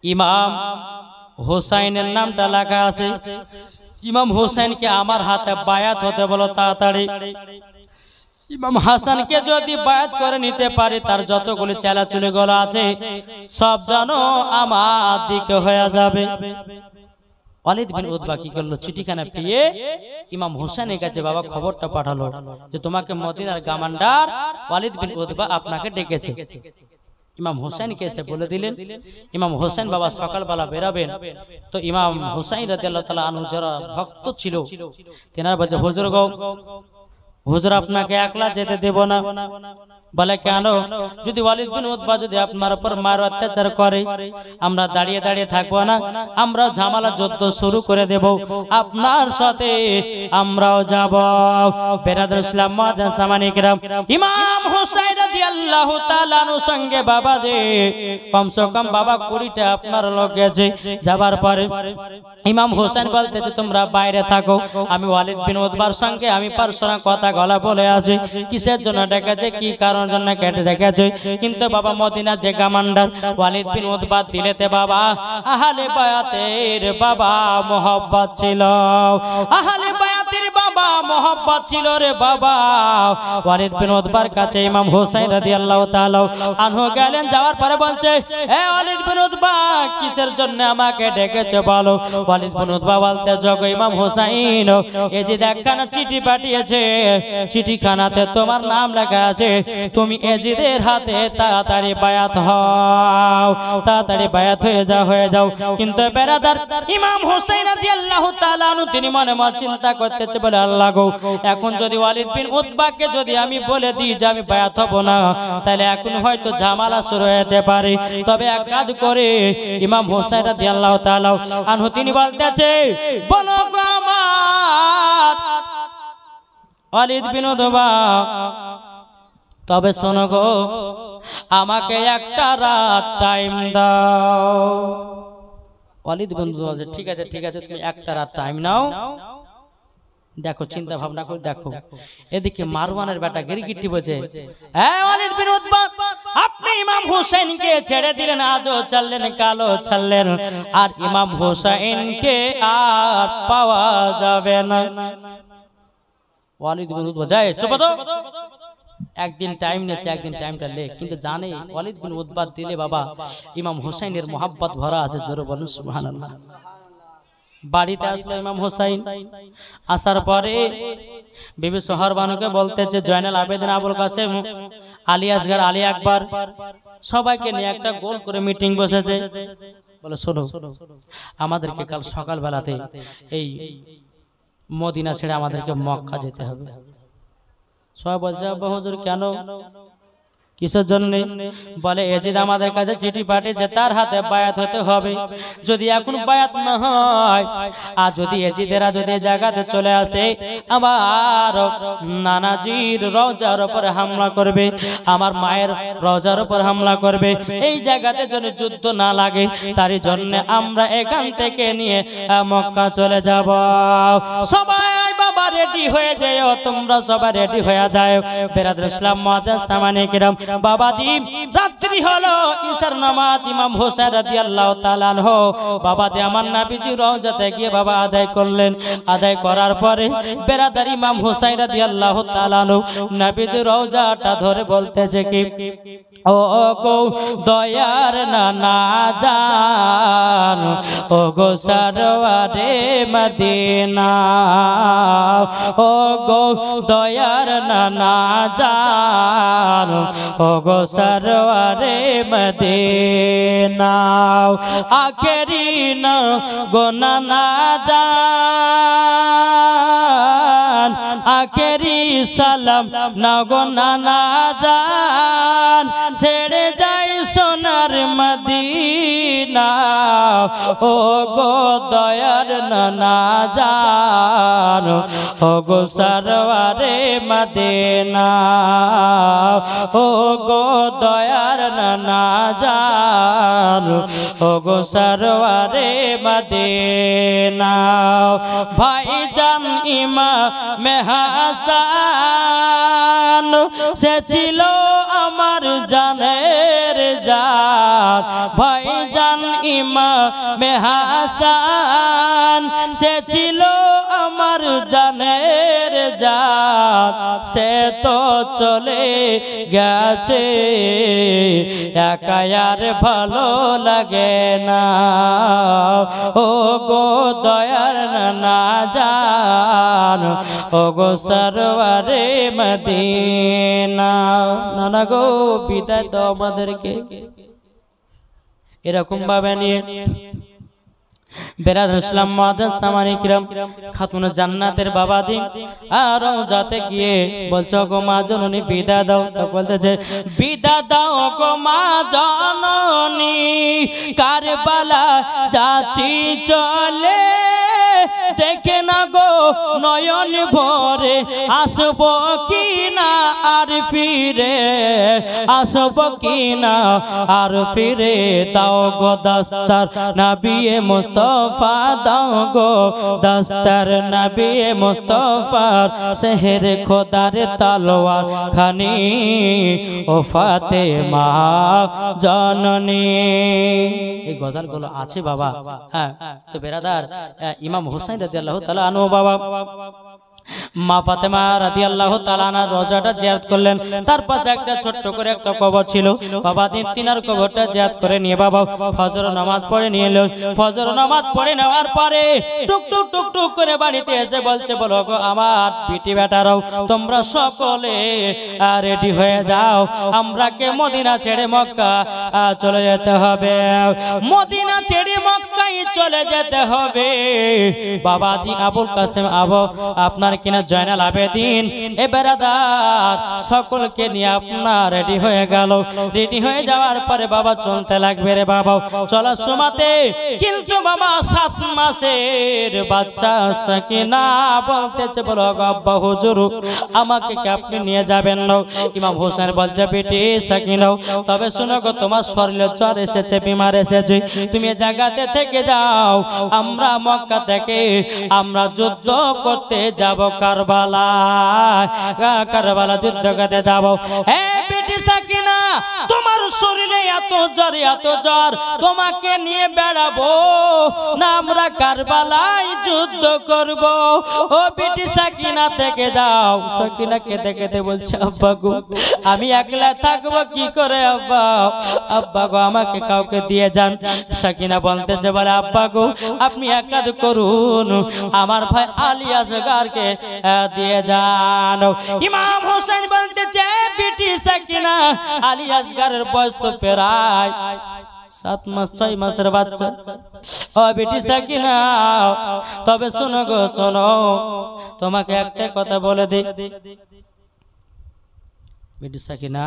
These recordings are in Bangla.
ইমাম হোসাইনের নামটা লেখা আছে। ইমাম হোসেনকে আমার হাতে বায়াত হতে বলো তাড়াতাড়ি। ইমাম হাসানকে যদি বায়াত করে নিতে পারি তার যতগুলি চেলাচুলি গুলো আছে সব জানো আমার দিকে হয়ে যাবে। ওয়ালিদ বিন উতবা কি করলো, চিঠিখানা পেয়ে ইমাম হোসেনের কাছে বাবা খবরটা পাঠালো যে তোমাকে মদিনার কমান্ডার ওয়ালিদ বিন উতবা আপনাকে ডেকেছে। ইমাম হোসেনকে এসে বলে দিলেন। ইমাম হোসেন বাবা সকালবেলা বেরাবেন, তো ইমাম হোসেন রাদিয়াল্লাহু তাআলা আনহু যারা ভক্ত ছিল তেনার বলছে হুজুর গো, হুজুর আপনাকে একলা যেতে দেব না। বলে কেন? যদি ওয়ালিদ বিন উতবা যদি আপনার উপর মার অত্যাচার করে আমরা দাঁড়িয়ে দাঁড়িয়ে থাকবো না, আমরা ঝামেলা যুদ্ধ শুরু করে দেব, আপনার সাথে আমরাও যাব। বেরাদর ইসলাম মুআজ্জিন সামানি কিরাম, ইমাম হোসেন রাদিয়াল্লাহু তাআলা আনহু সঙ্গে বাবা যে কমসে কম বাবা 20টা আপনার লোক গেছে। যাবার পরে ইমাম হোসেন বলতেছে তোমরা বাইরে থাকো, আমি ওয়ালিদ বিন উতবার সঙ্গে আমি পার্সোনাল কথা গলা বলে আছি। কিসের জন্য ডেকেছে, কি কারণ জন্য কেটে রেখেছে, কিন্তু বাবা মদিনা যে কমান্ডার ওয়ালিদ বিন উতবা দিলেতে বাবা আহলে বায়াতের বাবা মোহাব্বত ছিল, আহলে বায়াতের বাবা মোহাব্বত ছিল রে বাবা। ওয়ালিদ বিন উতবার কাছে ইমাম হোসেন রাদিয়াল্লাহু তাআলা আনহু গেলেন। যাওয়ার পরে বলছে এ ওয়ালিদ বিন উতবা কিসের জন্য আমাকে ডেকেছে বলো। ওয়ালিদ বিন উতবা বলতে জগো ইমাম হোসেন, এই যে দেখখানা চিঠি পাঠিয়েছে, চিঠিখানাতে তোমার নাম লেখা আছে, তুমি এজিদের হাতে তাড়াতাড়ি বায়াত হও, তাড়াতাড়ি বায়াত হয়ে যাও। কিন্তু বেরাদার ইমাম হোসেন রাদিয়াল্লাহু তাআলা আনহু তিনি মনে মনে চিন্তা করতেছে, বলে আল্লাহ গো, এখন যদি ওয়ালিদ বিন উতবাকে যদি আমি বলে দিই যে আমি বায়াত হব না, তাহলে এখন হয়তো ঝামেলা শুরু হতে পারে। তবে এক কাজ করে ইমাম হোসেন রাদিয়াল্লাহু তাআলা আনহু তিনি বলতেছে, বলো গো আমার ওয়ালিদ বিন উতবা, তবে শোনো গো আমাকে একটা রাত টাইম দাও। ওয়ালিদ বিন উতবা বলছে ঠিক আছে ঠিক আছে, তুমি একটা রাত টাইম নাও। দেখো চিন্তা ভাবনা করে দেখো, এদিকে মারওয়ানের বেটা গিরগিটি বলছে হ্যাঁ ওয়ালিদ বিন উতবা, আপনি ইমাম হোসেনকে ছেড়ে দিলেন, আজও ছাড়লেন কালো ছাড়লেন, আর ইমাম হোসেনকে আর পাওয়া যাবে না। ওয়ালিদ বিন উতবা যায় চুপ তো, একদিন টাইম নেছে, একদিন টাইমটা লে, কিন্তু জানে ওয়ালিদ বিন উতবা দিলে বাবা ইমাম হোসেনের মোহাব্বত ভরা আছে। জোরে বলুন সুবহানাল্লাহ। বাড়িতে আসলো ইমাম হোসেন, আসার পরে বিবি সোহরবানুকে বলতেছে জয়নাল আবেদিন আবুল কাসেম আলী আসগর আলী আকবর সবাইকে নিয়ে একটা গোল করে মিটিং বসেছে। বলে শোনো আমাদেরকে কাল সকাল বেলাতে এই মদিনা ছেড়ে আমাদেরকে মক্কা যেতে হবে। সবাই বলছে আব্বা হুজুর কেন, কিসের জন্য? বলে এজিদ আমাদের কাছে চিঠি পাঠিয়েছে, তার হাতে বায়াত হতে হবে। যদি এখন বায়াত না হয় আর যদি এজিদেরা যদি জায়গাতে চলে আসে, আমার নানাজির রওজার উপর হামলা করবে, আমার মায়ের রওজার উপর হামলা করবে, এই জায়গাতে যদি যুদ্ধ না লাগে তারই জন্য আমরা এখান থেকে নিয়ে মক্কা চলে যাব। সবাই বাবা রেডি হয়ে যাও, তোমরা সবাই রেডি হয়ে যাও। বেরাদর ইসলাম মুআজ্জিন সামানি কিরাম, বাবাজি রাত্রি হলো, ইশার নামাজ ইমাম হোসেন রাদিয়াল্লাহু তাআলা আনহু বাবাজি আমার নবীজি রওজাতে গিয়ে বাবা আদায় করলেন। আদায় করার পরে বেরাদার ইমাম হোসেন রাদিয়াল্লাহু তাআলা আনহু নবীজি রওজাটা ধরে বলতেছে কি ও গো দয়ার নানা জান, ও গো সরওয়ারে মদিনা, ও গো দয়ার নানা জান, ও গো সরওয়ারে মদিনা, আখেরি না গো নানা জান, আখেরি সালাম না গো নানা জান, ছেড়ে যাই সোনার মদিনা, ও গো দয়ার নানা জান, ও গো সরওয়ারে মদিনা, ও গো দয়ার নানা জান, ও গো সরওয়ারে মদিনা। ভাইজান ইমাম হাসান সে ছিল আমার জানের জান, জান ভাইজান ইমামে হাসান সে ছিল আমার জানের জান সে তো চলে গেছে একা আর ভালো লাগে না ও গো দয়ার না জান ও গো সরওয়ারে মদিনা নানা গো বিদায় দাও আমাদেরকে এরকম ভাবে নিয়ে বেরাদুল ইসলাম মুআদ্দাস সামানী কিরাম খাতুন জান্নাতের বাবাজি আর রওজাতে গিয়ে বলছো গো মা জননী বিদায় দাও তো বলতেছে বিদায় দাও গো মা জননী কারবালা যাচ্ছি চলে দেখে না গো নয়ন ভরে আসবো কি না আর ফিরে আসবো কি না আর ফিরে দাও গো দস্তার নবী মুস্তাফা দাও গো দস্তার নবী মুস্তাফার শহর খোদার তলোয়ার খানি ও ফাতেমা জননী এই গজলগুলো আছে বাবা হ্যাঁ তো বেরাদার ইমাম হুসাইন রাদিয়াল্লাহু তাআলা আনহু বাবা মা ফাতেমা রাদিয়াল্লাহু তাআলা আনহার রওজাটা জিয়ারত করলেন তার পাশে একটা ছোট্ট করে একটা কবর ছিল বাবা তিনার কবরটা জিয়ারত করে নিয়ে বাবা ফজর নামাজ পড়ে নিয়ে এলো ফজর নামাজ পড়ে নেওয়ার পরে টুক টুক টুক টুক করে বাড়িতে এসে বলছে বলো গো আমার পিটি বেটারাও তোমরা সকলে রেডি হয়ে যাও আমরাকে মদিনা ছেড়ে মক্কা চলে যেতে হবে মদিনা ছেড়ে মক্কায় চলে যেতে হবে বাবাজি আবুল কাসেম আপনার কিনা জয়নাল আবেদিন এ বেরাদার সকলকে নিয়ে আপনার রেডি হয়ে গেল রেডি হয়ে যাওয়ার পরে বাবা চলতে লাগবে রে বাবা চলার সময়তে কিন্তু বাবা 7 মাসের বাচ্চা সাকিনা বলতেছে বলো আব্বা হুজুর আমাকে কি আপনি নিয়ে যাবেন না ইমাম হোসেন বলছে বেটি সাকিনা তবে শুনো গো তোমার শরীরে জ্বর এসেছে বিমার এসেছে তুমি এই জায়গাতে থেকে যাও আমরা মক্কা থেকে আমরা যুদ্ধ করতে যাব কারবালা কারবালা যুদ্ধ করতে যাব হে বেটি সাকিনা তোমার শরীরে এত জ্বর তোমাকে নিয়ে বেড়াবো না আমরা কারবালায় যুদ্ধ করব ও বেটি সাকিনা থেকে যাও সাকিনা কেঁদে কেঁদে বলছে আব্বা গো আমি একলা থাকবো কি করে আব্বা আব্বা গো আমাকে কাউকে দিয়ে যান সাকিনা বলতেছে বলে আব্বা গো আপনি এক কাজ করুন আমার ভাই আলী আসগারকে দিয়ে যান ইমাম হোসেন বলতেছে বেটি সাকিনা আলী আসগারের বয়স তো প্রায় 7 মাস 6 মাসের বাচ্চা ও বেটি সাকিনা তবে শোনো গো শোনো তোমাকে একটা কথা বলে দিই বেটি সাকিনা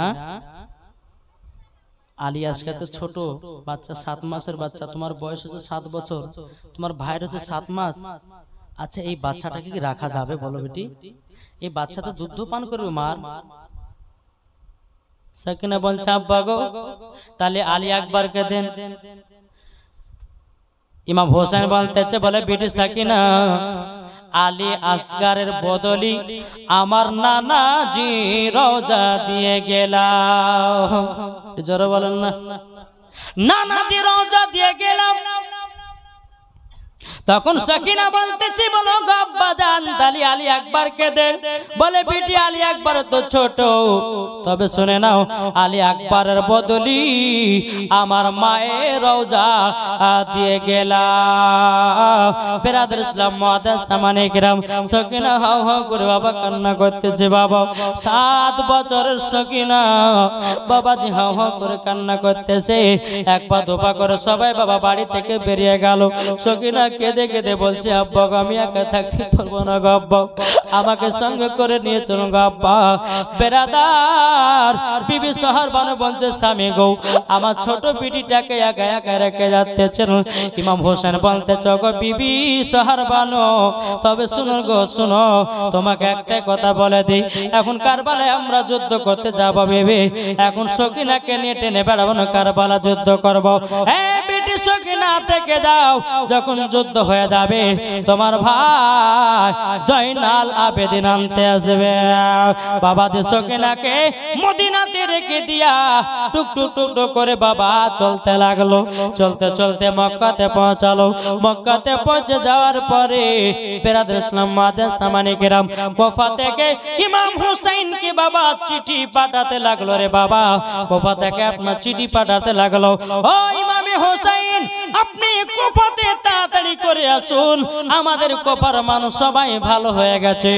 আলী আসগার তো ছোট বাচ্চা 7 মাসের বাচ্চা তোমার বয়স হচ্ছে 7 বছর তোমার ভাইয়ের হচ্ছে 7 মাস আচ্ছা এই বাচ্চাটাকে কি রাখা যাবে বলো বেটি এই বাচ্চা তো দুধ পান করবে মার সাকিনা বলছে আব্বা গো তাহলে আলী আকবরকে দেন ইমাম হোসেন বলতেছে বলে বেটি সাকিনা আলী আসগারের বদলি আমার নানাজি রওজা দিয়ে গেলাম জোরে বলেন না নানাজি রওজা দিয়ে গেলাম তখন সাকিনা বলতেছি বলো আব্বা জান তালি আলী আকবরকে দেন বলে বেটি আলী আকবর তো ছোট তবে শুনে নাও আলী আকবরের বদলি আমার মায়ের রওজা দিয়ে গেলাম বেরাদুল ইসলাম মুআদ্দাস সামানী কিরাম সাকিনা হাও হাও করে বাবা কান্না করতেছে বাবা 7 বছরের সাকিনা বাবাজি হাও হাও করে কান্না করতেছে এক পা দুপা করে সবাই বাবা বাড়ি থেকে বেরিয়ে গেল সাকিনা কেঁদে কেঁদে বলছে আব্বা আমি একা থাকতে পারবো না গো আব্বা আমাকে সঙ্গে করে নিয়ে চলুন গো আব্বা বেরাদার বিবি সাহারবানু বলছে স্বামী গো আমার ছোট বিটিটাকে একা একা রেখে যাচ্ছেন ইমাম হোসেন বলতেছে গো বিবি সাহারবানু তবে শুনো গো শুনো তোমাকে একটা কথা বলে দিই এখন কারবালায় আমরা যুদ্ধ করতে যাব ভেবে এখন সকিনাকে নিয়ে টেনে বেড়াবো না কারবালা যুদ্ধ করবো হ্যাঁ বেটি সকিনা থেকে যাও যখন যুদ্ধ হয়ে যাবে তোমার ভাই জয়নাল আবেদিন আনতে আসবে বাবা দে সকিনাকে মদিনাতে রেখে দিয়া টুক টুক টুক টুক করে বাবা চলতে লাগলো। চলতে চলতে মক্কাতে পৌঁছালো। মক্কাতে পৌঁছে যাওয়ার পরে বেরাদর ইসলাম মুআজ্জিজ সামানে কেরাম কুফা থেকে ইমাম হুসাইনকে বাবা চিঠি পাঠাতে লাগলো। রে বাবা কুফা থেকে আপনার চিঠি পাঠাতে লাগলো। ও ইমামে হুসাইন, আপনি কুফাতে তাড়াতাড়ি করে আসুন, আমাদের কুফার মানুষ সবাই ভালো হয়ে গেছে,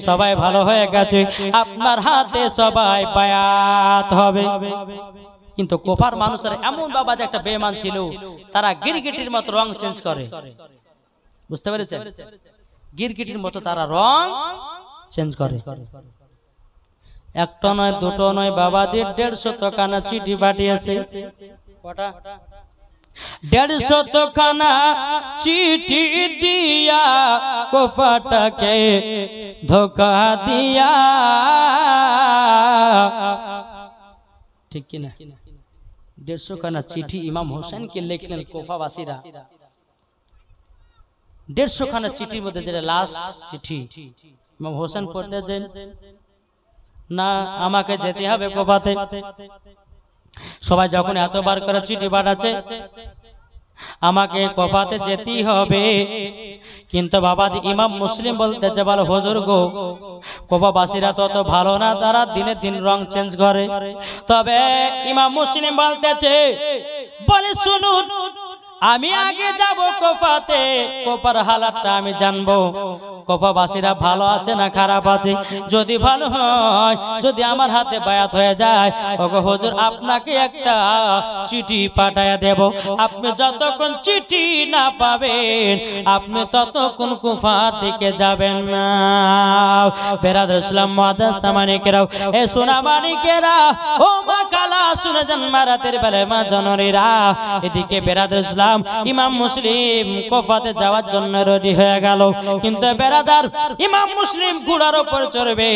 সবাই ভালো হয়ে গেছে, আপনার হাতে সবাই বায়াত হবে। কিন্তু কুফার মানুষের এমন বাবা যে একটা বেঈমান ছিল, তারা গিরগিটির মতো রং চেঞ্জ করে। বুঝতে পেরেছেন? গিরগিটির মতো তারা রং চেঞ্জ করে। একটা নয় দুটো নয় বাবাজির 150 খানা চিঠি পাঠিয়েছে। কটা? 150 খানা চিঠি দিয়া কুফাটাকে ধোকা দিয়া। ঠিক কিনা? 150 খানা চিঠি ইমাম হোসেনকে লিখলেন কুফাবাসীরা। 150 খানা চিঠির মধ্যে যেটা লাস্ট চিঠি, ইমাম হোসেন পড়তে যান না, আমাকে যেতে হবে কুফাতে। সবাই যখন এতবার করে চিঠি পাঠাচ্ছে, আমাকে কুফাতে যেতেই হবে। কিন্তু বাবাজি ইমাম মুসলিম বলতেছে, বলো হুজুর গো, কুফাবাসীরা তত ভালো না, তারা দিনে দিন রং চেঞ্জ করে। তবে ইমাম মুসলিম বলতেছে, বলে শুনুন, আমি আগে যাব কুফাতে, কুফার হালাতটা আমি জানবো, কুফাবাসীরা ভালো আছে না খারাপ আছে। যদি ভালো হয়, যদি আমার হাতে বায়াত হয়ে যায়, ওগো হুজুর আপনাকে একটা চিঠি পাঠায়া দেব। আপনি যতক্ষণ চিঠি না পাবেন, আপনি ততক্ষণ কুফার দিকে যাবেন না। বেরাদর ইসলাম মুআজ্জিজ সামানে কেরাও, এ সোনা মানিকেরা, ও মা কালা শুনে যান মারাতের বেলায় মা জননীরা। এদিকে বেরাদর ইসলাম ইমাম মুসলিম কুফাতে যাওয়ার জন্য রেডি হয়ে গেল। কিন্তু বেরাদার ইমাম মুসলিম ঘোড়ার উপর চড়বে।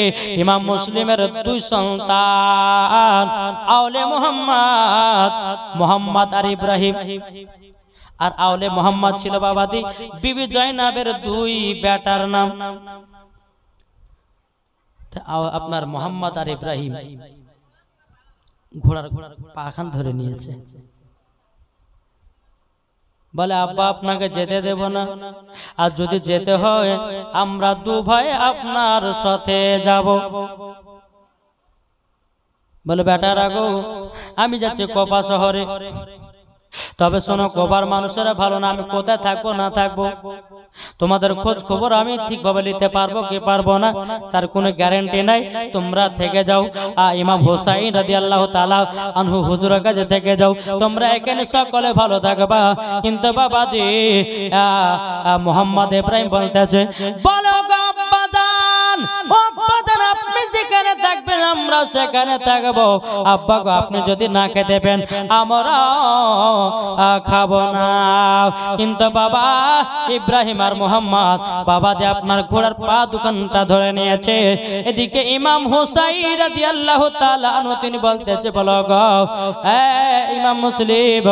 ইমাম মুসলিমের 2 সন্তান, আওলে মুহাম্মদ আর ইব্রাহিম। আর আওলে মুহাম্মদ ছিল বাবাদি বিবি জয়নাবের 2 বেটার নাম। আপনার মুহাম্মদ আর ইব্রাহিম ঘোড়ার পাখান ধরে নিয়েছে। বলে আব্বা আপনাকে যেতে দেব না, আর যদি যেতে হয় আমরা 2 ভাই আপনার সাথে যাব। বলে বেটারা গো, আমি যাচ্ছি কুফা শহরে। তবে শোনো, কুফার মানুষেরা ভালো না, আমি কোথায় থাকবো না থাকবো তোমাদের খোঁজ খবর আমি ঠিকভাবে নিতে পারবো কি পারবো না তার কোনো গ্যারান্টি নাই। তোমরা থেকে যাও, ইমাম হুসাইন রাদিয়াল্লাহু তাআলা আনহু হুজুরের কাছে থেকে যাও, তোমরা এখানে সকলে ভালো থাকবা। কিন্তু বাবাজি মুহাম্মদ ইব্রাহিম বলতেছে, বলো গো আব্বাজান, ও আব্বাজান, আপনি যেখানে থাকবেন আমরা সেখানে থাকবো। আব্বা গো, আপনি যদি না খেতে দেবেন আমরা খাবো না। কিন্তু বাবা ইব্রাহিম আর মুহাম্মদ, বাবা যে আপনার ঘোড়ার পা দুখানটা ধরে নিয়েছে। এদিকে ইমাম হুসাইন রাদিয়াল্লাহু তাআলা আনহু তিনি বলতেছে, বলো গো ইমাম মুসলিম,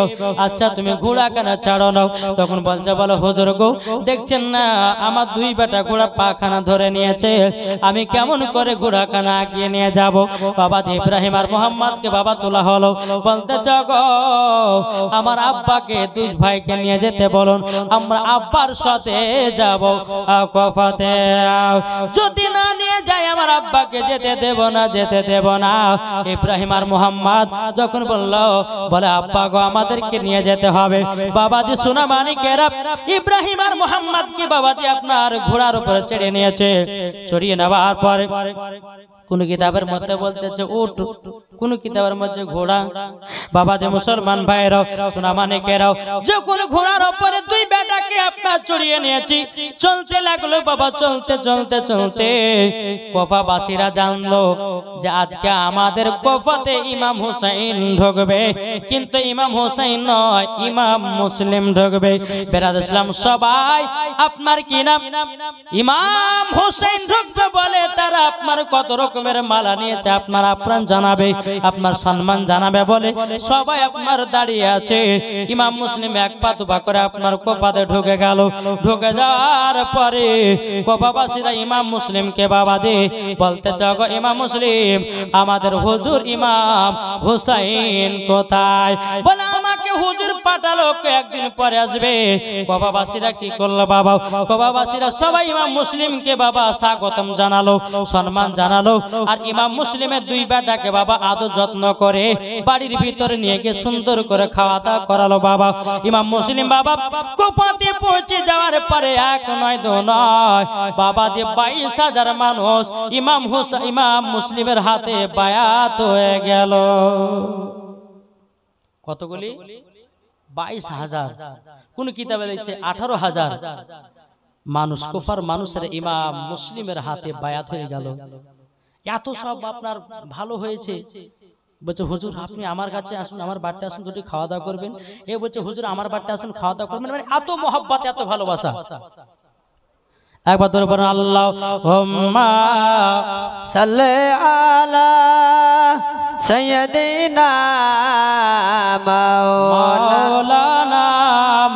আচ্ছা তুমি ঘোড়া কেন ছাড়ো না? তখন বলছে, বলো হুজুর গো, দেখছেন না আমার 2 বেটা ঘোড়া পাখানা ধরে নিয়েছে, আমি কেমন করে ঘোড়া খানা আগিয়ে নিয়ে যাব? বাবা যে ইব্রাহিম আর মুহাম্মদকে বাবা তোলা হলো। বলতেছে গো, আমার আব্বাকে 2 ভাইকে নিয়ে যেতে বলুন, আমরা আব্বার সাথে যাব কুফাতে। যদি না নিয়ে যাই আমার আব্বাকে যেতে দেব না, যেতে দেব না। ইব্রাহিম আর মুহাম্মদ যখন বলে আব্বা গো, আমাদেরকে নিয়ে যেতে হবে। বাবাজি সোনা মানিকেরা, ইব্রাহিম আর মুহাম্মদকে বাবাজি আপনার ঘোড়ার উপরে চেড়ে নিয়েছে। চড়িয়ে নেওয়ার পরে কোন কিতাবের মধ্যে বলতেছে উট, কোন কিতাবের মধ্যে ঘোড়া। বাবা যে মুসলমান ভাইরাও সোনা মানিকেরাও, যখন ঘোড়ার উপরে 2 বেটাকে আপনার চড়িয়ে নিয়েছি, চলতে লাগলো বাবা। চলতে চলতে চলতে কুফাবাসীরা জানলো যে আজকে আমাদের কুফাতে ইমাম হুসাইন ঢুকবে। কিন্তু ইমাম হুসাইন নয়, ইমাম মুসলিম ঢুকবে। বেরাদর ইসলাম সবাই আপনার কি নাম, ইমাম হুসাইন ঢুকবে বলে তারা আপনার কত রকমের মালা নিয়েছে আপনার আপ্রাণ জানাবে, আপনার সম্মান জানাবে বলে সবাই আপনার দাঁড়িয়ে আছে। ইমাম মুসলিম 1 পা 2 পা করে আপনার কুফাতে ঢুকে গেল। গেল। ঢুকে যাওয়ার পরে কোফাবাসীরা ইমাম মুসলিমকে বাবা দে বলতে চাও গো ইমাম মুসলিম, আমাদের হুজুর ইমাম হুসাইন কোথায়? বলে আমাকে হুজুর পাঠালো, একদিন পরে আসবে। কোফাবাসীরা কি করলো বাবা? কোফাবাসীরা সবাই ইমাম মুসলিমকে বাবা স্বাগতম জানালো, সম্মান জানালো। আর ইমাম মুসলিমের দুই বেটাকে বাবা আদর যত্ন করে বাড়ির ভিতরে নিয়ে গিয়ে সুন্দর করে খাওয়া দাওয়া করালো বাবা। ইমাম মুসলিম বাবা কুফাতে পৌঁছে যাওয়ার পরে এক নয় দু নয় বাবা যে 22,000 মানুষ ইমাম মুসলিমের হাতে বায়াত হয়ে গেল। কতগুলি? 22,000। কোন কিতাবে লিখছে 18,000 মানুষ, কুফার মানুষের ইমাম মুসলিমের হাতে বায়াত হয়ে গেল। এত সব আপনার ভালো হয়েছে। বলছে হুজুর আপনি আমার কাছে আসুন, আমার বাড়িতে আসুন, দুটি খাওয়া দাওয়া করবেন। এ বলছে হুজুর আমার বাড়িতে আসুন, খাওয়া দাওয়া করবেন। মানে এত মহব্বত, এত ভালোবাসা। একবার ধরে বলেন আল্লাহুম্মা সাল্লি আলা সাইয়্যিদিনা মাওলানা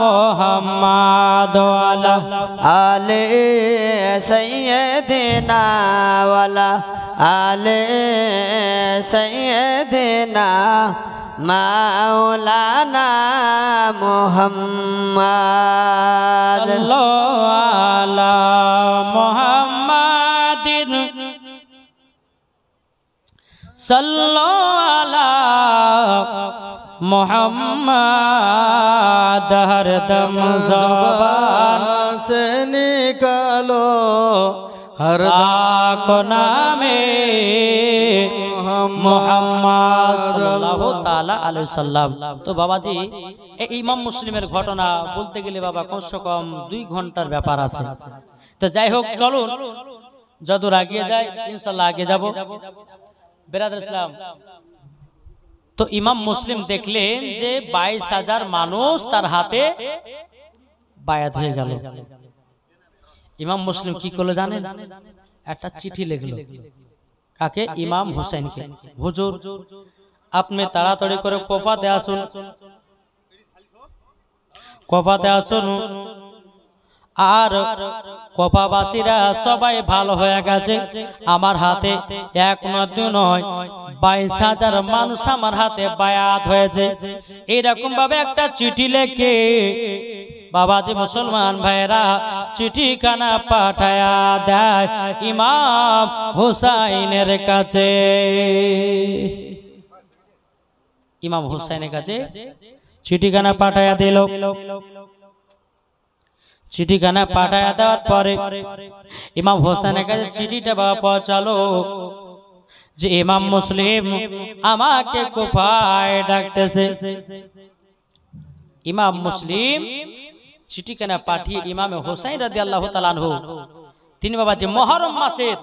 মুহাম্মাদ ওয়ালা আলে সাইয়্যিদিনা ওয়ালা আলে সাইয়্যিদিনা মাওলানা মুহাম্মাদ আলা মুহাম্মাদিন সাল্লাল্লাহু আলা মুহাম্মাদ। হরদম ज़बान से निकालो हर को नामे মুহাম্মদ সাল্লাল্লাহু তাআলা আলাইহি সাল্লাম। তো বাবাজি এই ইমাম মুসলিমের ঘটনা বলতে গেলে বাবা কমসে কম 2 ঘন্টার ব্যাপার আছে। তো যাই হোক চলুন যতদূর এগিয়ে যাই ইনশাআল্লাহ আগে যাব। বেরাদার ইসলাম, তো ইমাম মুসলিম দেখলেন যে 22,000 মানুষ তার হাতে বায়াত হয়ে গেল। ইমাম মুসলিম কি করলো জানেন? একটা চিঠি লিখলো। কাকে? ইমাম হুসাইনকে। হুজুর আপনি তাড়াতাড়ি করে কুফাতে আসুন, কুফাতে আসুন। আর কুফাবাসীরা সবাই ভালো হয়ে গেছে। আমার হাতে এক নয় দুই নয় 22,000 মানুষ আমার হাতে বায়াত হয়েছে। এইরকম ভাবে একটা চিঠি লেখে বাবাজি মুসলমান ভাইরা চিঠিখানা পাঠায়া দেয় ইমাম হুসাইনের কাছে। ইমাম হুসাইনের কাছে চিঠিখানা পাঠায়া দিল। চিঠিখানা পাঠায়া দেওয়ার পরে ইমাম হুসাইনের কাছে চিঠিটা বাবা পৌঁছালো যে ইমাম মুসলিম আমাকে কুফায় ডাকতেছে। ইমাম মুসলিম চিঠিখানা পাঠিয়ে ইমাম হুসাইন রাদিয়াল্লাহু তাআলা আনহু তিনি বাবা যে মুহররম মাসের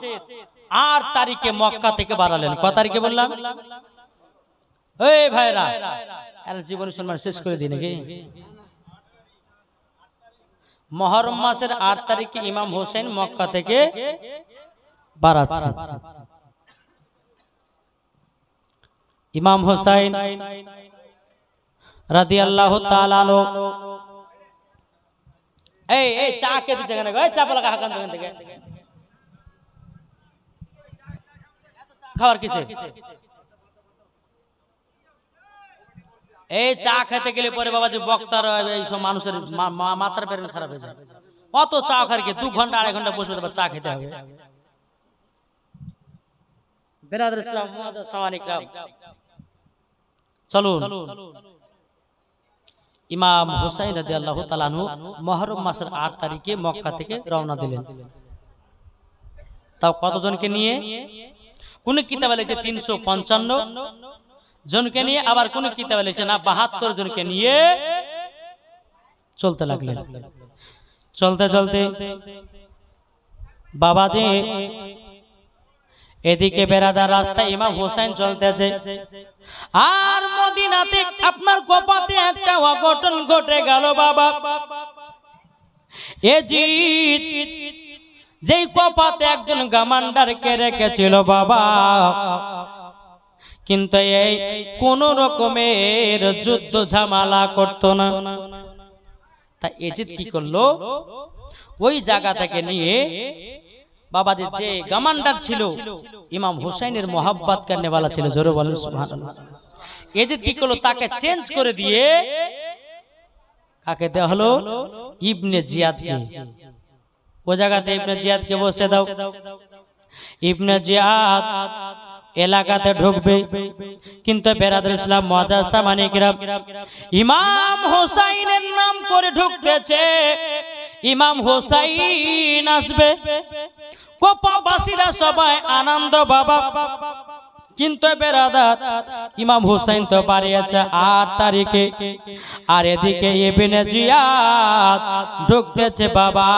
8 তারিখে মক্কা থেকে বাড়ালেন। কত তারিখে বললাম? এই ভাইরা আর জীবন সম্মান শেষ করে দিই নাকি? মুহররম মাসের 8 তারিখে ইমাম হুসাইন মক্কা থেকে বাড়াচ্ছে। ইমাম হুসাইন রাদিয়াল্লাহু তাআলা আনহু এই চা কে দিছে কেন? এই চা পালা কাকা কান থেকে খাবার কিসে? এই চা খেতে গেলে পরে বাবা যে বক্তার এইসব মানুষের মাথার ব্রেন খারাপ হয়ে যায়। অত চা খার কি 2 ঘন্টা 2.5 ঘন্টা বসে চা খেতে হবে। বেরাদার ইসলাম সাওয়ানিক রাম চলুন। ইমাম হুসাইন রাদিয়াল্লাহু তাআলা আনহু মুহররম মাসের 8 তারিখে মক্কা থেকে রওনা দিলেন। তাও কতজনকে নিয়ে? কোন কিতাবে লিখছে 355 জনকে নিয়ে, আবার কোন কিতাবে লিখছে না 72 জনকে নিয়ে চলতে লাগলেন। চলতে চলতে বাবাজি এদিকে বেরাদার রাস্তায় ইমাম হুসাইন চলতেছে। আর মদিনাতে আপনার কুফাতে একটা অঘটন ঘটে গেল বাবা। এজিদ যেই কুফাতে একজন কমান্ডারকে রেখেছিল বাবা, কিন্তু এই কোন রকমের যুদ্ধ ঝামেলা করতো না। তা এজিদ কি করলো, ওই জায়গা থেকে নিয়ে বাবাদের যে কমান্ডার ছিল ইমাম হুসাইনের মোহাব্বত করনে वाला ছিল, জোরে বলেন সুবহানাল্লাহ। এজিদ কি করলো, তাকে চেঞ্জ করে দিয়ে কাকে দেওয়া হলো, ইবনে জিয়াদকে। ওই জায়গাতে ইবনে জিয়াদকে বসে দাও। ইবনে জিয়াদ এলাকাতে ঢুকবে, কিন্তু বেরাদর ইসলাম মুআজ্জাজ সামানি কিরাম ইমাম হুসাইনের নাম করে ঢুকতেছে। ইমাম হুসাইন আসবে, কোপাবাসীরা সবাই আনন্দ বাবা। কিন্তু বেরাদার ইমাম হুসাইন তো বাড়িয়েছে 8 তারিখে, আর এদিকে ইবনে জিয়াদ ঢুকতেছে বাবা